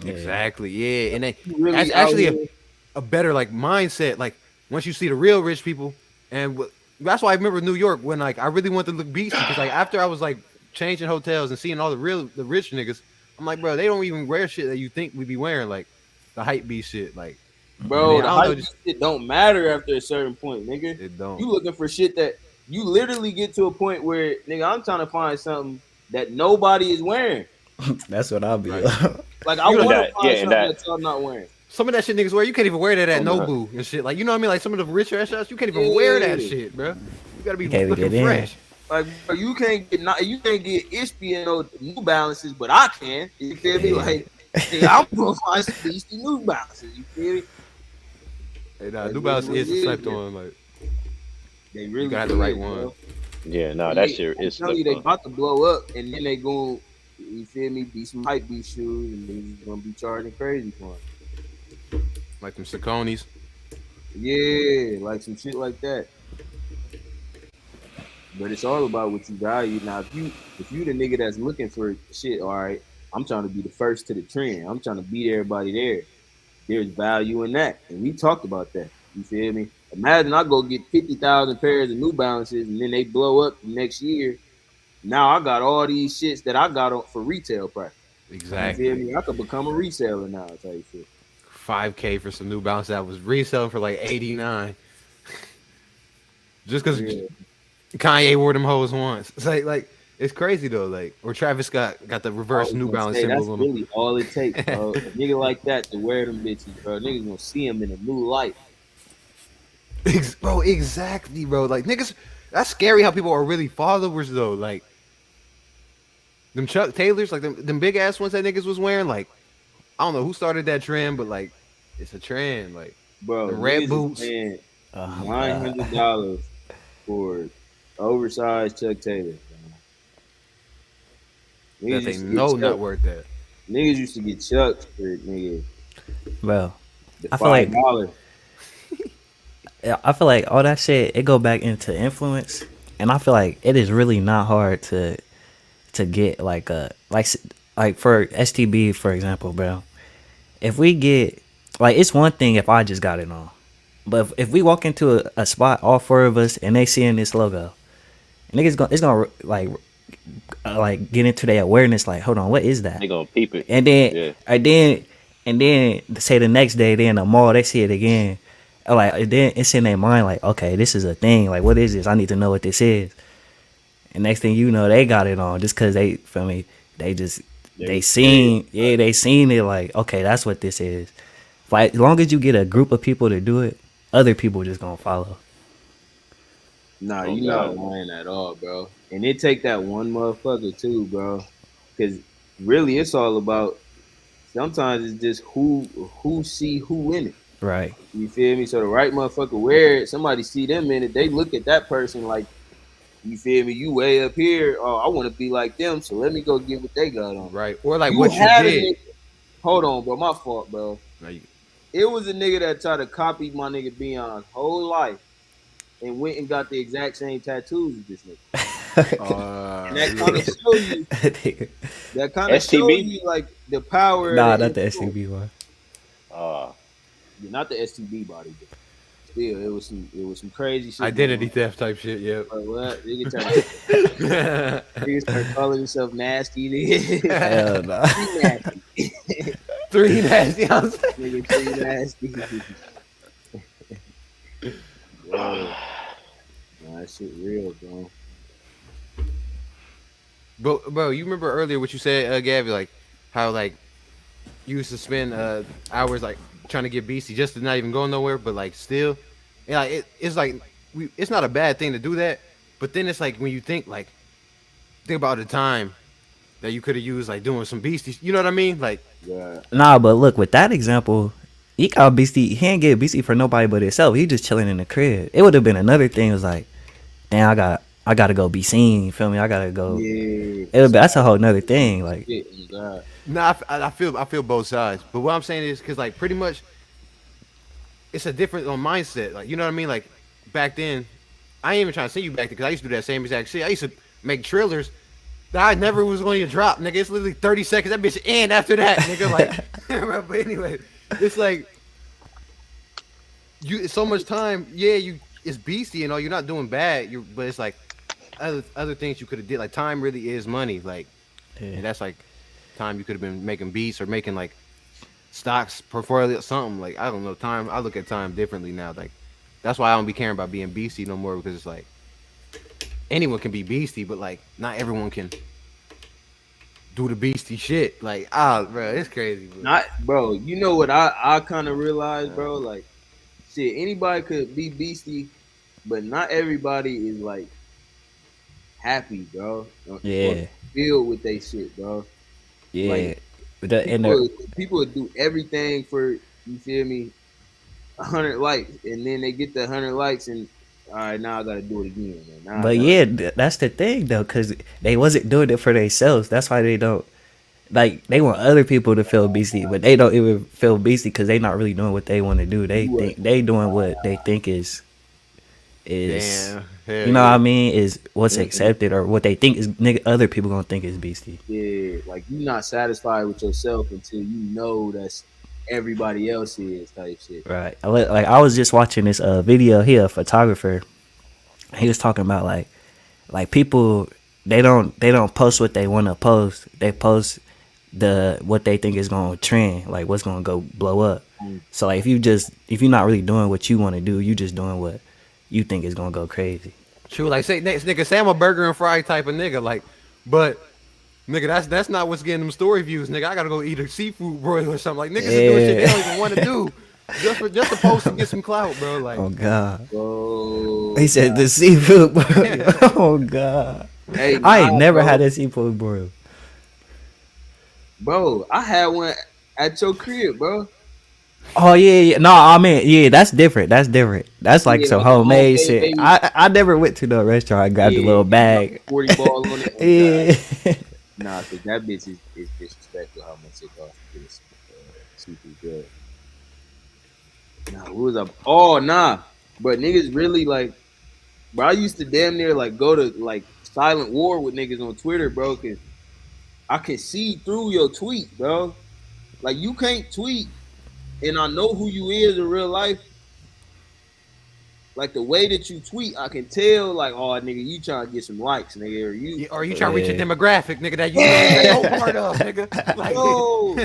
Yeah. Exactly. Yeah. And then You really that's out actually here- a better like mindset. Like once you see the real rich people, and that's why I remember New York when like I really wanted to look beastie, because like after I was like changing hotels and seeing all the rich niggas, I'm like, bro, they don't even wear shit that you think we be wearing, like the hype beast shit. Like, bro, man, the I don't know, hype shit don't matter after a certain point, nigga. it don't. You looking for shit that you literally get to a point where, nigga, I'm trying to find something that nobody is wearing. That's what I'll be. Right. Like, I You know want that, to find yeah, and something that- that y'all not wearing. Some of that shit niggas wear, you can't even wear that at Oh, Nobu and shit. Like, you know what I mean? Like some of the richer ass shots, you can't even wear that Yeah. shit, bro. You gotta be You can't looking get in. fresh. Like, bro, you can't get Ishby and no New Balances, but I can. You feel me? Yeah. Like, hey, I'm gonna find some beastie New Balances. You feel me? Hey, Like, New Balance what is it is, slept yeah. on. Like, They really gotta have the do right it, one. bro. Yeah, no, that They- shit I'm is telling you, slick they on. about to blow up, and then they going you feel me, be some hype beast shoes, and niggas gonna be charging crazy for them. Like them Sauconys. Yeah, like some shit like that. But it's all about what you value. Now, if you the nigga that's looking for shit, all right, I'm trying to be the first to the trend. I'm trying to beat everybody there. There's value in that, and we talked about that. You feel me? Imagine I go get 50,000 pairs of New Balances, and then they blow up the next year. Now I got all these shits that I got for retail price. Exactly. You feel me? I could become a reseller now, type shit. 5K for some New Balance that was reselling for like 89. Just because Kanye wore them hoes once. It's like it's crazy though. Like, or Travis Scott got the reverse New Balance symbol that's on them. really all it takes, bro. A nigga like that to wear them bitches, bro. Niggas gonna see him in a new light. Bro, exactly, bro. Like niggas, that's scary how people are really followers though. Like them Chuck Taylors, like them big ass ones that niggas was wearing. Like I don't know who started that trend, but like it's a trend. Like Bro, the red niggas boots. is paying $900 for oversized Chuck Taylors. That they know not worth that. Niggas used to get Chucks for nigga. Bro, The I feel like $5. I feel like all that shit it go back into influence, and I feel like it is really not hard to get like for STB for example, bro. If we get like it's one thing if I just got it on, but if we walk into a spot, all four of us, and they seeing this logo, niggas gonna like get into their awareness. Like, hold on, what is that? They gonna peep it. And then Yeah. and then say the next day they in the mall they see it again. Like then it's in their mind like, okay, this is a thing. Like, what is this? I need to know what this is. And next thing you know, they got it on just because they feel me. They seen it like, okay, that's what this is. Like as long as you get a group of people to do it, other people just gonna follow. Nah, Oh, you not God. lying at all, bro. And it take that one motherfucker too, bro. Cause really it's all about sometimes it's just who see who in it. Right. You feel me? So the right motherfucker wear it, somebody see them in it, they look at that person like, you feel me? You way up here. Oh, I want to be like them, so let me go get what they got on. Right. Or like You what you had a did. nigga- Hold on, bro. My fault, bro. Like, It was a nigga that tried to copy my nigga Beyond's whole life and went and got the exact same tattoos as this nigga. And that kind of show you. That kind of show STB? you like the power. Nah, of not the influence. STB one. Yeah, not the STB body. But still, it was some crazy shit. identity theft type shit, yep. Bro, what? Niggas start calling himself nasty. Nigga. Hell nah. Three nasty. 3 nasty houses. Nigga, three nasty. Bro. Nah, that shit real, bro. Bro, you remember earlier what you said, Gabby, like how like you used to spend hours like trying to get BC just to not even go nowhere, but like still, yeah, like, it's like it's not a bad thing to do that, but then it's like when you think about the time that you could have used like doing some beasties, you know what I mean? Like, Yeah. Nah, but look, with that example, he got beastie. He ain't get beastie for nobody but himself. He just chilling in the crib. It would have been another thing. It was like, damn, I gotta go be seen. You feel me? I gotta go. Yeah. That's a whole nother thing. Like, Shit, oh God. nah, I feel both sides, but what I'm saying is because like pretty much it's a different mindset. Like, you know what I mean? Like back then, I ain't even trying to see you back then because I used to do that same exact shit. I used to make trailers that I never was going to drop, nigga. It's literally 30 seconds. That bitch end after that, nigga. Like, but anyway, it's like it's so much time. Yeah, it's beastie and all. You're not doing bad. But it's like other things you could have did. Like time really is money. Like, and that's like time you could have been making beats or making like stocks, portfolio, something. Like, I don't know. Time. I look at time differently now. Like, that's why I don't be caring about being beastie no more because it's like anyone can be beastie, but like not everyone can do the beastie shit. Like, bro, it's crazy. Bro. Not, bro. You know what I kind of realized, bro? Like, shit, anybody could be beastie, but not everybody is like happy, bro. Yeah. Or filled with they shit, bro. yeah. Like, But the, people would do everything for, you feel me, 100 likes, and then they get the 100 likes, and all right, now I gotta do it again, man. Now I But gotta- yeah, that's the thing though, cause they wasn't doing it for themselves. That's why they don't like. They want other people to feel beastie, but they don't even feel beastie because they not really doing what they want to do. They You think they doing what they think is Damn. Hell you know yeah. what I mean, is what's accepted or what they think is nigga other people gonna think is beastie. yeah, like you not satisfied with yourself until you know that's everybody else is type shit. Right. Like I was just watching this video here, a photographer. He was talking about like people they don't post what they want to post. They post what they think is gonna trend, like what's gonna go blow up. So like if you're not really doing what you want to do, you just doing what you think is gonna go crazy. True, like say next nigga, say I'm a burger and fry type of nigga, like, but nigga, that's not what's getting them story views, nigga. I gotta go eat a seafood broil or something. Like niggas is doing shit they don't even want to do, just to post and get some clout, bro. Like, Oh God. Bro, He said the seafood broil. Oh God. hey, I ain't nah, never bro. had a seafood broil. Bro, I had one at your crib, bro. Oh yeah. No, I mean yeah, that's different. That's different. That's like Yeah, some like a homemade homemade shit. baby. I never went to no restaurant. I grabbed a little bag. 40 ball on it. Yeah. Nah, cause that bitch is disrespectful how much it costs to get seafood good. Nah, what was up? Oh nah, but niggas really like, bro. I used to damn near like go to like silent war with niggas on Twitter, bro, cause I can see through your tweet, bro. Like you can't tweet, and I know who you is in real life. Like the way that you tweet, I can tell. Like, oh, nigga, you trying to get some likes, nigga, or you. or you trying to reach a Yeah. demographic, nigga, that you ain't no part of, nigga. Like, Yo,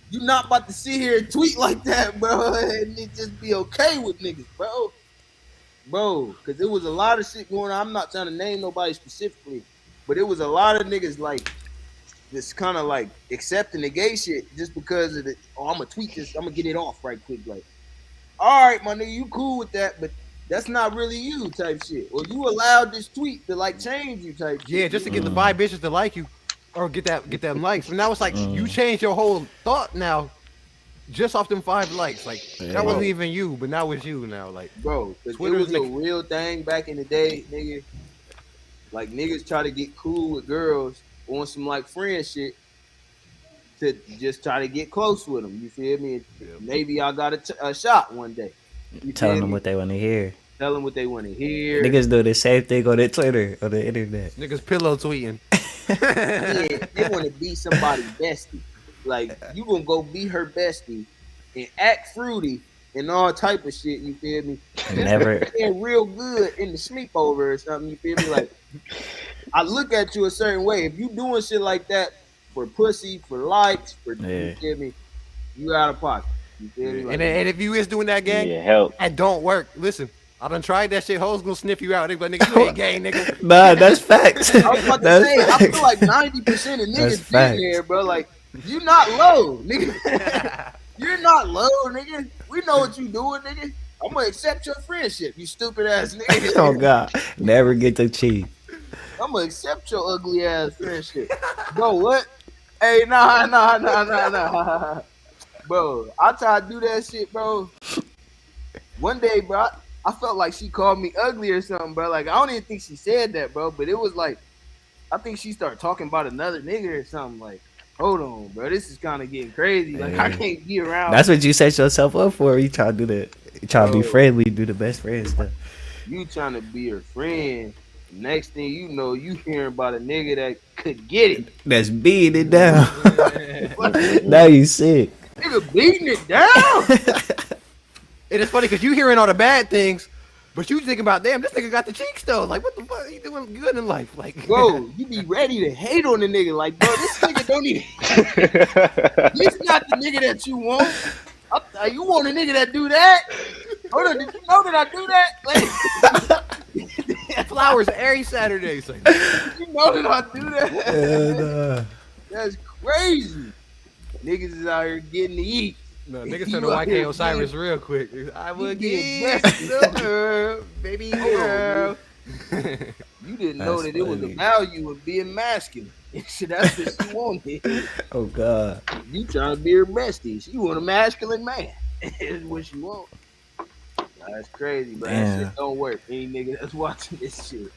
you not about to sit here and tweet like that, bro, and it just be okay with niggas, bro, because there was a lot of shit going on. I'm not trying to name nobody specifically, but it was a lot of niggas like just kind of like accepting the gay shit just because of the. Oh, I'm gonna tweet this. I'm gonna get it off right quick. Like, all right, my nigga, you cool with that, but that's not really you type shit. Or you allowed this tweet to like change you type shit. yeah, just to get the 5 bitches to like you, or get them likes. And now it's like you changed your whole thought now, just off them 5 likes. Like that wasn't even you, but now it's you now. Like, Bro, 'cause it Twitter's was a like- real thing back in the day, nigga. Like niggas try to get cool with girls on some like friend shit to just try to get close with them. You feel me? Maybe I got a shot one day. You Telling feel them me? what they want to hear. Tell them what they want to hear. Niggas do the same thing on their Twitter, on the internet. niggas pillow tweeting. Yeah, they want to be somebody's bestie. Like you gonna go be her bestie and act fruity and all type of shit. You feel me? Never. And real good in the sleepover or something. You feel me? Like I look at you a certain way. If you doing shit like that for pussy, for likes, for Yeah. you feel me? You out of pocket. You feel me? Like, And if you is doing that, gang, Yeah, help. that don't work. Listen, I done tried that shit. Hoes gonna sniff you out. They be like, nigga, you ain't gay, nigga. Nah, that's facts. I was about to That's say, I facts. feel like 90% of That's niggas facts. been there, bro. Like, you not low, nigga. You're not low, nigga. We know what you doing, nigga. I'm gonna accept your friendship, you stupid ass nigga. Oh God, never get to cheat. I'm gonna accept your ugly ass friendship. Bro, what? Hey, nah. Bro, I tried to do that shit, bro. One day, bro, I felt like she called me ugly or something, bro. Like, I don't even think she said that, bro. But it was like, I think she started talking about another nigga or something. Like, hold on, bro. This is kind of getting crazy. Like, I can't be around. That's what you set yourself up for. You try to do that. You try to be Bro. friendly, do the best friend stuff. You trying to be her friend. Next thing you know, you hearing about a nigga that could get it. That's beating it down. Now you sick. Nigga beating it down. And it's funny because you hearing all the bad things, but you thinking about, damn, this nigga got the cheeks though. Like, what the fuck? You doing good in life? Like, Bro, you be ready to hate on the nigga. Like, bro, this nigga don't even. This not the nigga that you want. You want a nigga that do that? Hold on, did you know that I do that? Like, flowers every Saturday. So. did you know that I do that? And, That's crazy. Niggas is out here getting to eat. No, niggas You turn to out here YK Osiris real quick. I will getting get blessed. the girl, baby girl. You didn't know That's that it was a funny. value of being masculine. Shit, that's what she wanted. oh God. You trying to be her bestie. She want a masculine man. Is what she want. That's crazy, bro. That Damn. shit don't work. Any nigga that's watching this shit,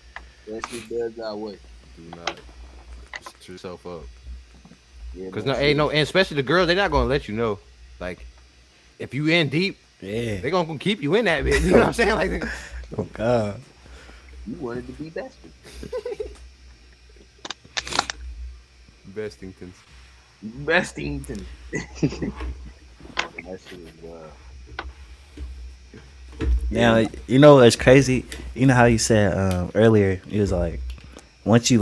that shit does not work. Do not set yourself up. Yeah, Cause man, no, hey, no, and especially the girls, they're not gonna let you know. Like, if you in deep, Yeah. they gonna keep you in that bitch. You know what I'm saying? Like, Oh God. you wanted to be bested. Bestingtons. Bestington. That shit is wild. Now you know what's crazy. You know how you said earlier. It was like once you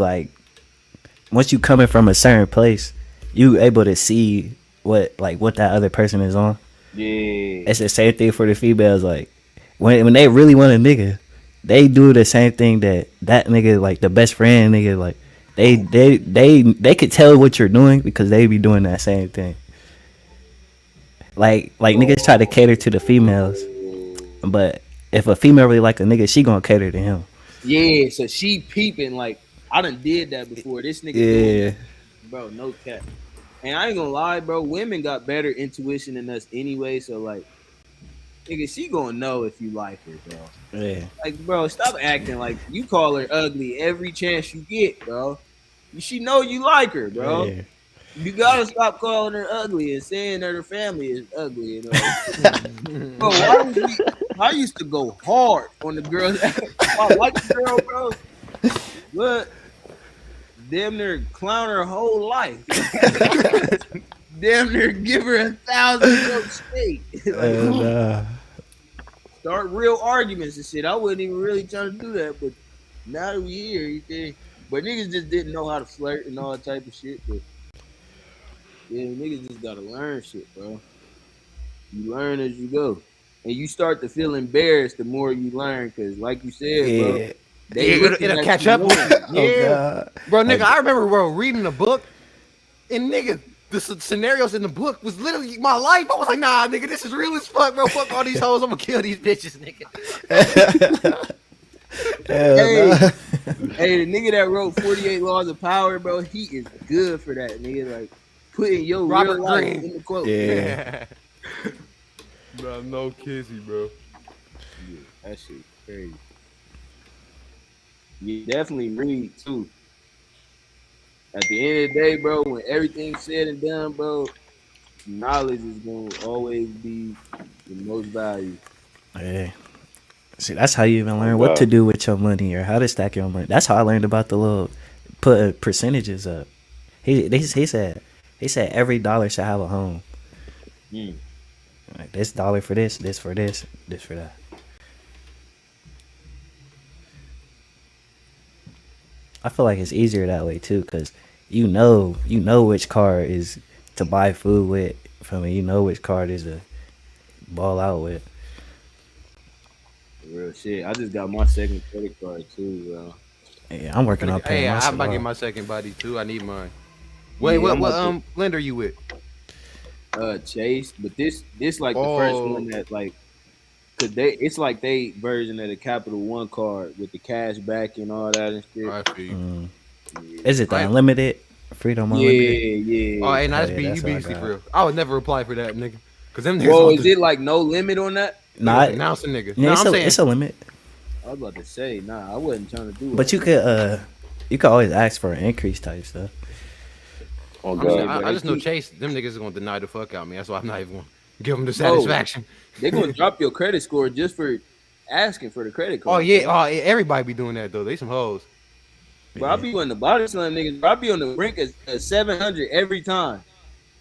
coming from a certain place, you able to see what that other person is on. Yeah. It's the same thing for the females. Like when they really want a nigga, they do the same thing that nigga, like the best friend nigga, like they could tell what you're doing because they be doing that same thing. Like niggas try to cater to the females, but if a female really like a nigga, she gonna cater to him. Yeah, so she peeping like I done did that before. This nigga doing Yeah, that. Bro, no cap. And I ain't gonna lie, bro. Women got better intuition than us anyway. So like, nigga, she gonna know if you like her, bro. yeah. Like, bro, stop acting like you call her ugly every chance you get, bro. She know you like her, bro. Yeah. You gotta stop calling her ugly and saying that her family is ugly. You know? Bro, I used to go hard on the girls. I like the girl, bro. But damn near clown her whole life. Damn near give her 1,000 jokes straight. Like, start real arguments and shit. I wasn't even really trying to do that, but now that we here, you think. But niggas just didn't know how to flirt and all that type of shit. But yeah, niggas just gotta learn shit, bro. You learn as you go. And you start to feel embarrassed the more you learn, because like you said, bro, Yeah. It'll catch up with you. Oh Yeah. God. Bro, nigga, I remember, bro, reading the book, and nigga, the scenarios in the book was literally my life. I was like, nah, nigga, this is real as fuck, bro. Fuck all these hoes. I'm gonna kill these bitches, nigga. Hey, the nigga that wrote 48 Laws of Power, bro, he is good for that, nigga. Like, putting your Robert real life Greene. in the quote. Yeah. Bro, no kissy, bro. Yeah, that shit crazy. You definitely read, too. At the end of the day, bro, when everything's said and done, bro, knowledge is going to always be the most valuable. Yeah. See, that's how you even learn what to do with your money or how to stack your money. That's how I learned about the little put percentages up. He said every dollar should have a home. Like this dollar for this for this for that. I feel like it's easier that way too, cause you know which card is to buy food with. From me, you know which card is to ball out with. Real shit. I just got my second credit card, too, bro. Yeah, I'm working on paying. Hey, my I'm about to shit get off. my second body too. I need mine. Wait, Yeah, what I'm about lender you with? Chase, but this like the first Oh. one that like, cause it's like they version of the Capital One card with the cash back and all that and shit. I feel you. Is it the Right. unlimited? Freedom Unlimited? Yeah. Oh, hey, now Oh, that's yeah, that's what I BC got. for real. I would never apply for that, nigga. Cause them niggas Whoa, want is to it like no limit on that? Not. announce a nigga. Yeah, No, it's, I'm saying it's a limit. I was about to say, nah, I wasn't trying to do it. But you could always ask for an increase type stuff. Oh I'm saying, god. I just know Chase. Them niggas is gonna deny the fuck out of me. That's why I'm not even gonna give them the satisfaction. They're gonna drop your credit score just for asking for the credit Oh card. yeah, oh yeah, everybody be doing that though. They some hoes. Bro, I be on the bottom slam niggas. Bro, I be on the brink of 700 every time.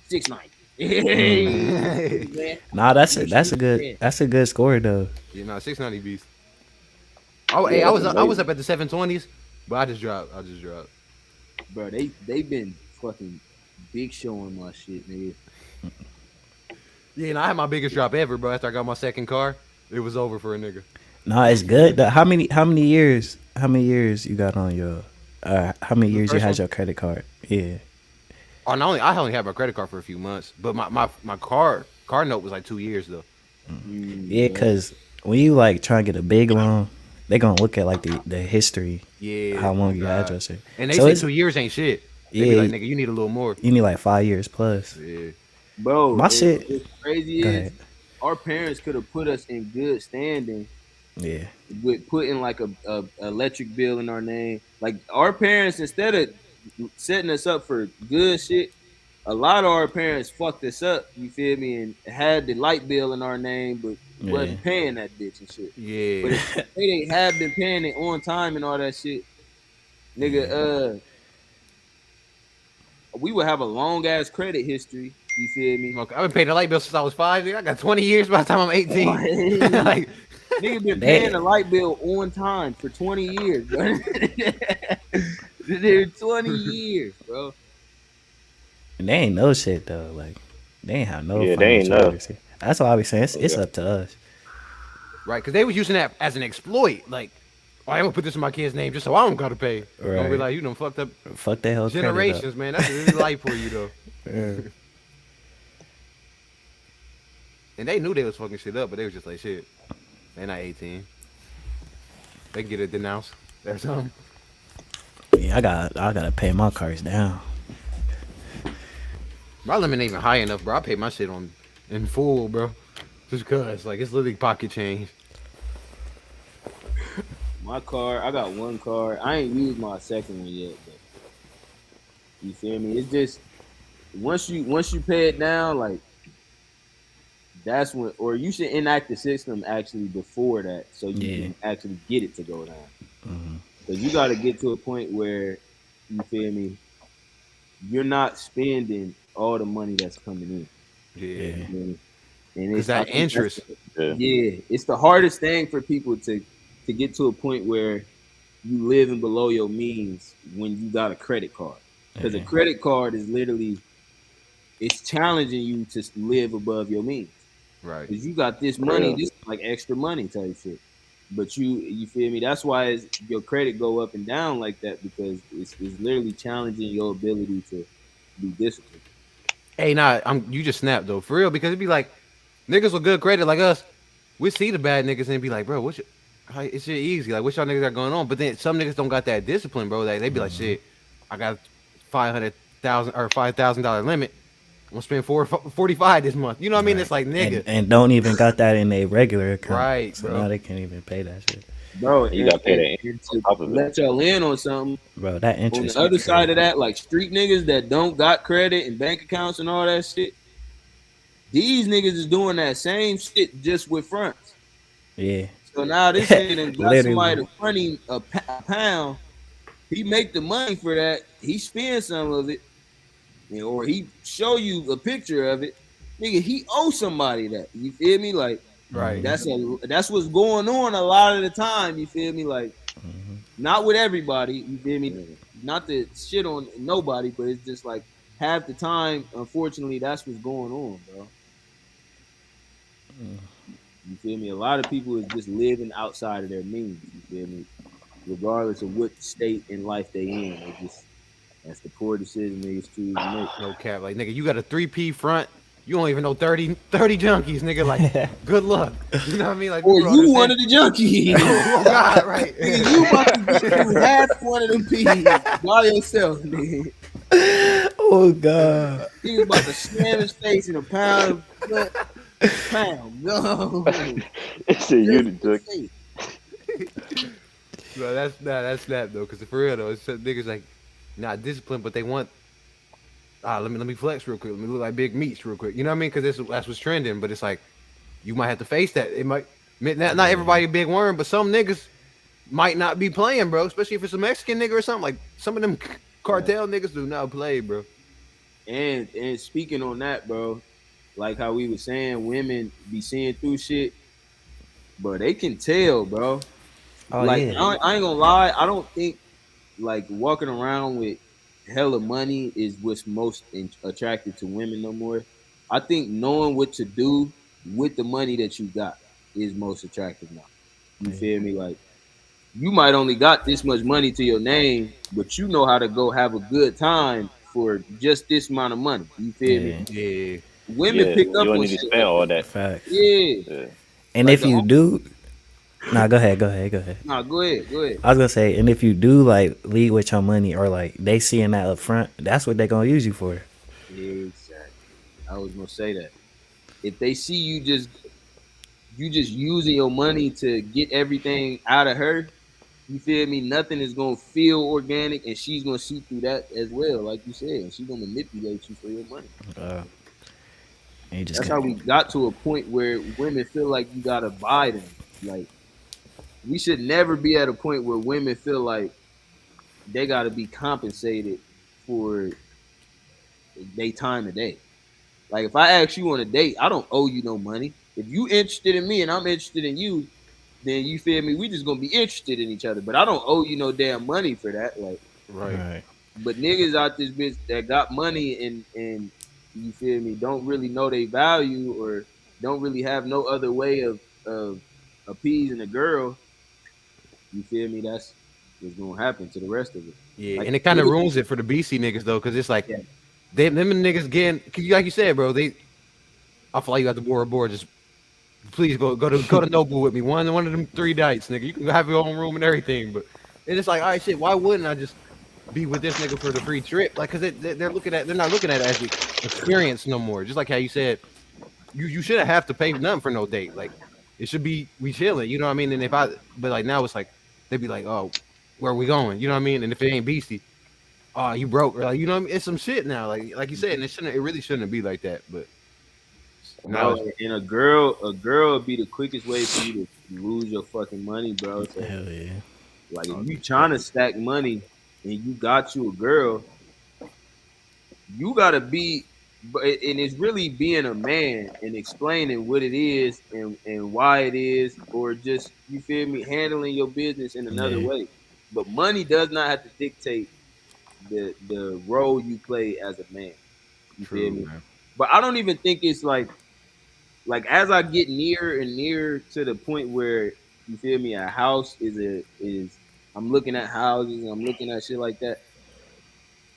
690. Man. Nah, that's a good score though. Yeah, nah, 690 beast. Oh, hey, I was up at the 720s, but I just dropped. Bro, they been fucking big showing my shit, nigga. Yeah, and I had my biggest drop ever, bro. After I got my second car, it was over for a nigga. Nah, it's good. How many years you got on your how many years you first had one? your credit card? Yeah. Oh, I only had my credit card for a few months, but my car note was like 2 years though. Yeah, cause when you like try to get a big loan, they gonna look at like the history, Yeah, how long you God. had your shit. And they So say it's- 2 years ain't shit. They Yeah. be like, nigga, you need a little more. You need like 5 years plus. Yeah. Bro, My shit- what's crazy Go is ahead. our parents could have put us in good standing Yeah. with putting like a electric bill in our name. Like our parents, instead of setting us up for good shit, a lot of our parents fucked us up. You feel me? And had the light bill in our name, but Yeah. wasn't paying that bitch and shit. Yeah. But if they had been paying it on time and all that shit, nigga, we would have a long ass credit history. You feel me? Okay, I've been paying the light bill since I was 5. Nigga. I got 20 years by the time I'm 18. Like, Nigga been paying the light bill on time for 20 years, bro. They're 20 years, bro. And they ain't no shit though. Like they ain't have no. Yeah, they ain't financial know. literacy. That's why I be saying it's up to us. right, because they was using that as an exploit. Like, oh, I'm gonna put this in my kid's name just so I don't gotta pay. Don't be Right. like, you done fucked up Fuck that whole credit up. generations, man. That's really life for you though. Yeah. And they knew they was fucking shit up, but they was just like, shit, they not 18. They can get it denounced. That's something. Yeah, I gotta pay my cars down. My limit ain't even high enough, bro. I pay my shit on in full, bro. Just cause, like, it's literally pocket change. My car, I got one car. I ain't used my second one yet, but you feel me? It's just once you pay it down, like that's when, or you should enact the system actually before that, so you can actually get it to go down. Because you got to get to a point where you feel me, you're not spending all the money that's coming in. Yeah. You feel me? And Because that interest. Yeah, it's the hardest thing for people to get to a point where you living below your means when you got a credit card. Because a credit card is literally, it's challenging you to live above your means. Right. Because you got this money, this is like extra money type shit. But you feel me? That's why your credit go up and down like that, because it's literally challenging your ability to be disciplined. Hey, nah, you just snapped though, for real, because it'd be like niggas with good credit like us, we see the bad niggas and be like, bro, it's shit easy. Like, what y'all niggas got going on? But then some niggas don't got that discipline, bro. They be like, shit, I got $500,000 or $5,000 limit. I'm gonna spend $45 this month. You know what I mean? It's like, nigga, and don't even got that in a regular account. Right, So bro. now they can't even pay that shit. Bro, You gotta pay that on top of it. let y'all in on something. Bro, that On interest. the other is side of crazy. that, like street niggas that don't got credit and bank accounts and all that shit, these niggas is doing that same shit just with fronts. Yeah. So now this nigga done got Literally. somebody to front him a pound. He make the money for that. He spends some of it, or he show you a picture of it. Nigga, he owes somebody that. You feel me? Like, right. that's what's going on a lot of the time. You feel me? Like, not with everybody. You feel me? Not to shit on nobody, but it's just like half the time, unfortunately, that's what's going on, bro. You feel me? A lot of people is just living outside of their means. You feel me? Regardless of what state in life they in, they just, that's the poor decision niggas choose to make. No cap. Like, nigga, you got a 3P front. You don't even know 30 junkies, nigga. Like, good luck. You know what I mean? Like, Or people you understand- one of the junkies. Oh, God, right. Nigga, you about to get through half one of them peas by yourself, nigga. Oh God. He was about to slam his face in a pound of blood. Pound. No. It's a unit joke. Bro, that's that though. Cause for real though, it's niggas like not disciplined, but they want. Let me flex real quick. Let me look like Big Meats real quick. You know what I mean? Cause that's what's trending. But it's like you might have to face that. It might not everybody a big worm, but some niggas might not be playing, bro. Especially if it's a Mexican nigga or something. Like some of them cartel niggas do not play, bro. And speaking on that, bro, like how we were saying, women be seeing through shit, but they can tell, bro. Oh Like, yeah. I ain't gonna lie, I don't think like walking around with hella money is what's most attractive to women no more. I think knowing what to do with the money that you got is most attractive now. You feel me? Like, you might only got this much money to your name, but you know how to go have a good time for just this amount of money. You feel me? Yeah. Women Yeah, pick you up don't on need to shit. spend all that. Facts. Yeah. And Like if you do, nah, go ahead. Nah, go ahead. I was gonna say, and if you do like lead with your money, or like they seeing that up front, that's what they gonna use you for. Exactly. I was gonna say that. If they see you just you just using your money to get everything out of her. You feel me? Nothing is gonna feel organic, and she's gonna see through that as well, like you said. And she's gonna manipulate you for your money. Uh, and you just That's got how we got to a point where women feel like you gotta buy them. Like we should never be at a point where women feel like they gotta be compensated for their time of day. Like if I ask you on a date, I don't owe you no money. If you interested in me and I'm interested in you, then you feel me? We just gonna be interested in each other. But I don't owe you no damn money for that. Like, Right. but niggas out this bitch that got money and you feel me, don't really know their value or don't really have no other way of appeasing a girl. You feel me? That's what's gonna happen to the rest of it. Yeah, Like, and it kind of niggas- ruins it for the BC niggas though, because it's like Yeah. them niggas getting, cause like you said, bro. I feel like you got the board. Just please go to Noble with me. One of them 3 nights, nigga. You can have your own room and everything, but it's like, all right, shit. Why wouldn't I just be with this nigga for the free trip? Like, cause they're not looking at it as the experience no more. Just like how you said, you shouldn't have to pay nothing for no date. Like, it should be we chilling. You know what I mean? And but like now it's like they'd be like, oh, where are we going? You know what I mean? And if it ain't beastie, oh, you broke, or like, you know what I mean? It's some shit now. Like you said, and it really shouldn't be like that. But No, and a girl would be the quickest way for you to lose your fucking money, bro. So, hell yeah. like if you trying to stack money and you got you a girl, you gotta be, and it's really being a man and explaining what it is and why it is, or just you feel me, handling your business in another Yeah. way. But money does not have to dictate the role you play as a man. You feel me? man. But I don't even think it's like as I get nearer and nearer to the point where you feel me, a house is I'm looking at houses and I'm looking at shit like that.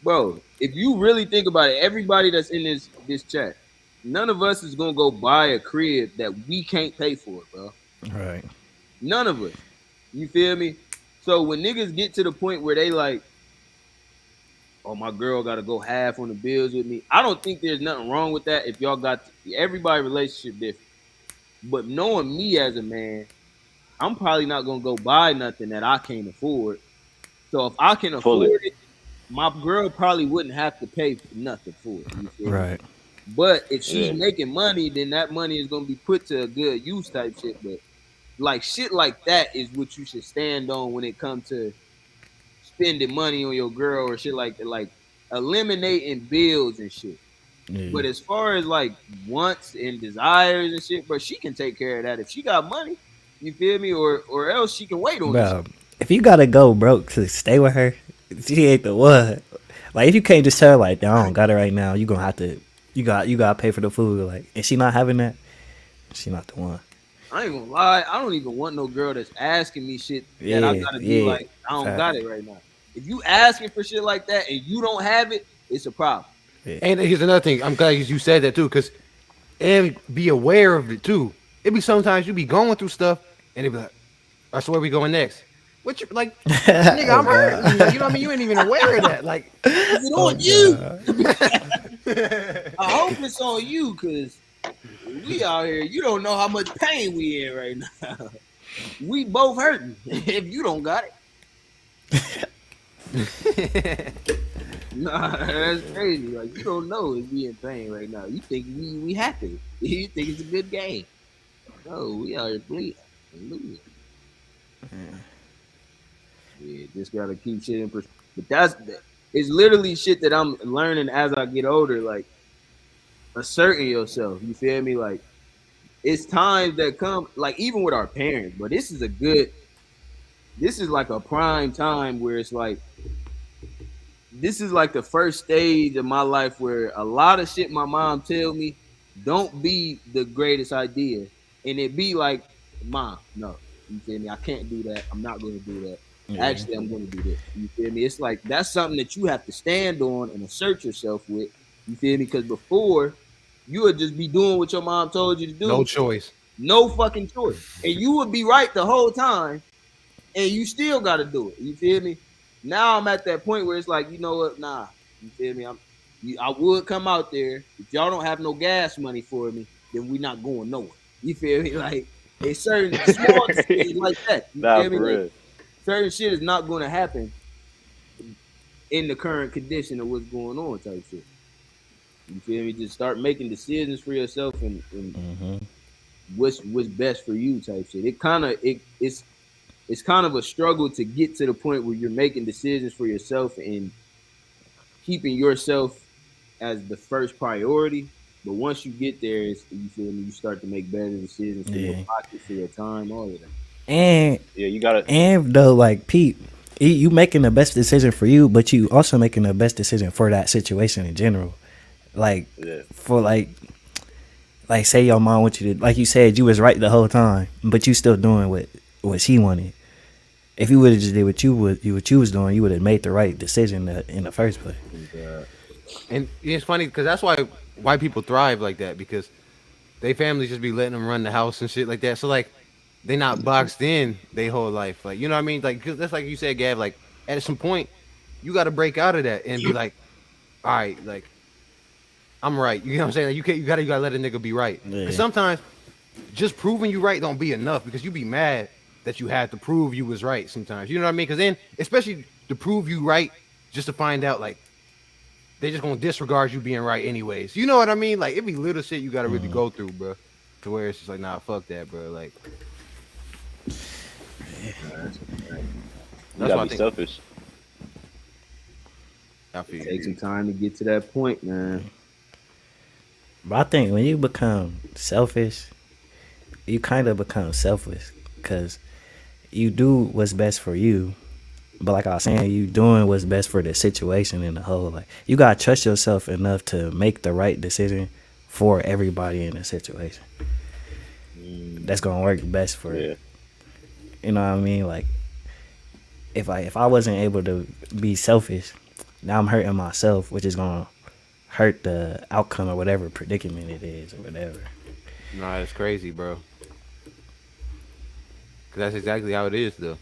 Bro, if you really think about it, everybody that's in this chat, none of us is gonna go buy a crib that we can't pay for, bro. Right. None of us. You feel me? So when niggas get to the point where they like, oh, my girl got to go half on the bills with me, I don't think there's nothing wrong with that. If y'all got everybody relationship different, but knowing me as a man, I'm probably not gonna go buy nothing that I can't afford. So if I can Fully. afford it, my girl probably wouldn't have to pay for nothing for it. You feel me? Right. But if she's Yeah. making money, then that money is gonna be put to a good use type shit. But like shit like that is what you should stand on when it comes to spending money on your girl or shit like that, like eliminating bills and shit. Yeah. But as far as like wants and desires and shit, bro, she can take care of that if she got money. You feel me? Or else she can wait on this. Bro, if you gotta go broke to stay with her, she ain't the one. Like if you can't just tell her like, I don't got it right now, you gonna have to you gotta pay for the food. Like, and she not having that, she not the one. I ain't gonna lie, I don't even want no girl that's asking me shit that I Yeah, gotta do yeah. like I don't Fact. got it right now. If you asking for shit like that and you don't have it, it's a problem. And here's another thing. I'm glad you said that too, because and be aware of it too. It be sometimes you be going through stuff and it be like, that's where we going next. What you like, nigga? I'm hurting. Like, you know what I mean? You ain't even aware of that. Like, Is it on you? I hope it's on you, cause we out here. You don't know how much pain we in right now. We both hurting. If you don't got it, nah, that's crazy. Like you don't know if we in pain right now. You think we happy? You think it's a good game? No, we out here bleeding and losing. Yeah, just gotta keep shit in perspective. But it's literally shit that I'm learning as I get older. Like asserting yourself. You feel me? Like it's times that come, like even with our parents. But this is like a prime time where it's like this is like the first stage of my life where a lot of shit my mom tell me don't be the greatest idea, and it be like, Mom, no, you feel me? I can't do that. I'm not going to do that. Yeah. Actually, I'm going to do this. You feel me? It's like that's something that you have to stand on and assert yourself with. You feel me? Because before you would just be doing what your mom told you to do. no choice. No fucking choice. And you would be right the whole time, and you still got to do it. You feel me? Now I'm at that point where it's like, you know what? Nah, you feel me? I would come out there. If y'all don't have no gas money for me, then we not going nowhere. You feel me? Like, It's certain small decisions like that. You Nah, feel me? for Like, real. certain shit is not going to happen in the current condition of what's going on type shit. You feel me? Just start making decisions for yourself and what's best for you type shit. It's kind of a struggle to get to the point where you're making decisions for yourself and keeping yourself as the first priority. But once you get there, you feel me, you start to make better decisions for your pocket, for your time, all of that. And Yeah, you gotta. though, like Pete, you making the best decision for you, but you also making the best decision for that situation in general. Like Yeah. for like say your mom want you to, like you said, you was right the whole time, but you still doing what she wanted. If you would have just did what you was doing, you would have made the right decision in the first place. And it's funny because that's why white people thrive like that, because they families just be letting them run the house and shit like that. So like they not boxed in their whole life. Like, you know what I mean? Like, 'cause that's like you said, Gav. Like at some point, you got to break out of that and be like, all right, like I'm right. You know what I'm saying? Like, you gotta let a nigga be right. Yeah. Because sometimes just proving you right don't be enough, because you be mad that you had to prove you was right sometimes. You know what I mean? Because then, especially to prove you right, just to find out like they just gonna disregard you being right anyways. You know what I mean? Like it be little shit you gotta really go through, bro, to where it's just like, nah, fuck that, bro. Like You that's gotta why I be think. selfish. I feel you, Take some dude. time to get to that point, man. But I think when you become selfish, you kind of become selfless because you do what's best for you. But like I was saying, you doing what's best for the situation in the whole. Like you gotta trust yourself enough to make the right decision for everybody in the situation. That's gonna work best for Yeah. you know what I mean. Like if I wasn't able to be selfish, now I'm hurting myself, which is gonna hurt the outcome or whatever predicament it is or whatever. Nah, it's crazy, bro. Cause that's exactly how it is, though.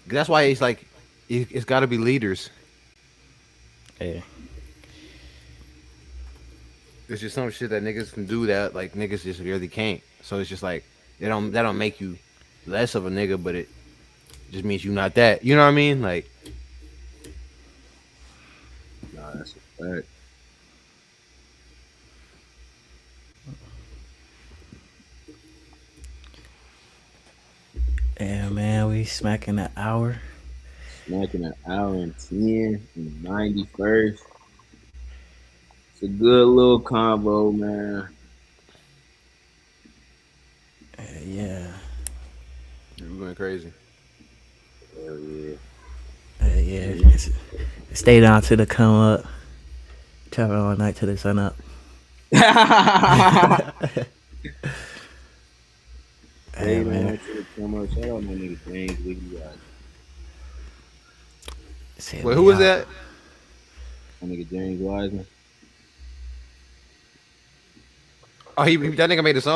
That's why it's like it's got to be leaders. Yeah. It's just some shit that niggas can do that like niggas just really can't. So it's just like that don't make you less of a nigga, but it just means you not that. You know what I mean? Like Nah, that's a fact. Yeah, man, we smacking an hour. Smacking an hour and 10 and 91st. It's a good little combo, man. Yeah. you're going crazy. Hell yeah. Yeah. Stay down till the come up. Travel all night till the sun up. Hey, Hey, man. man. Shout out my nigga James Wiggy. Wait, who was that? My nigga James Wiseman. Oh, that nigga made a song.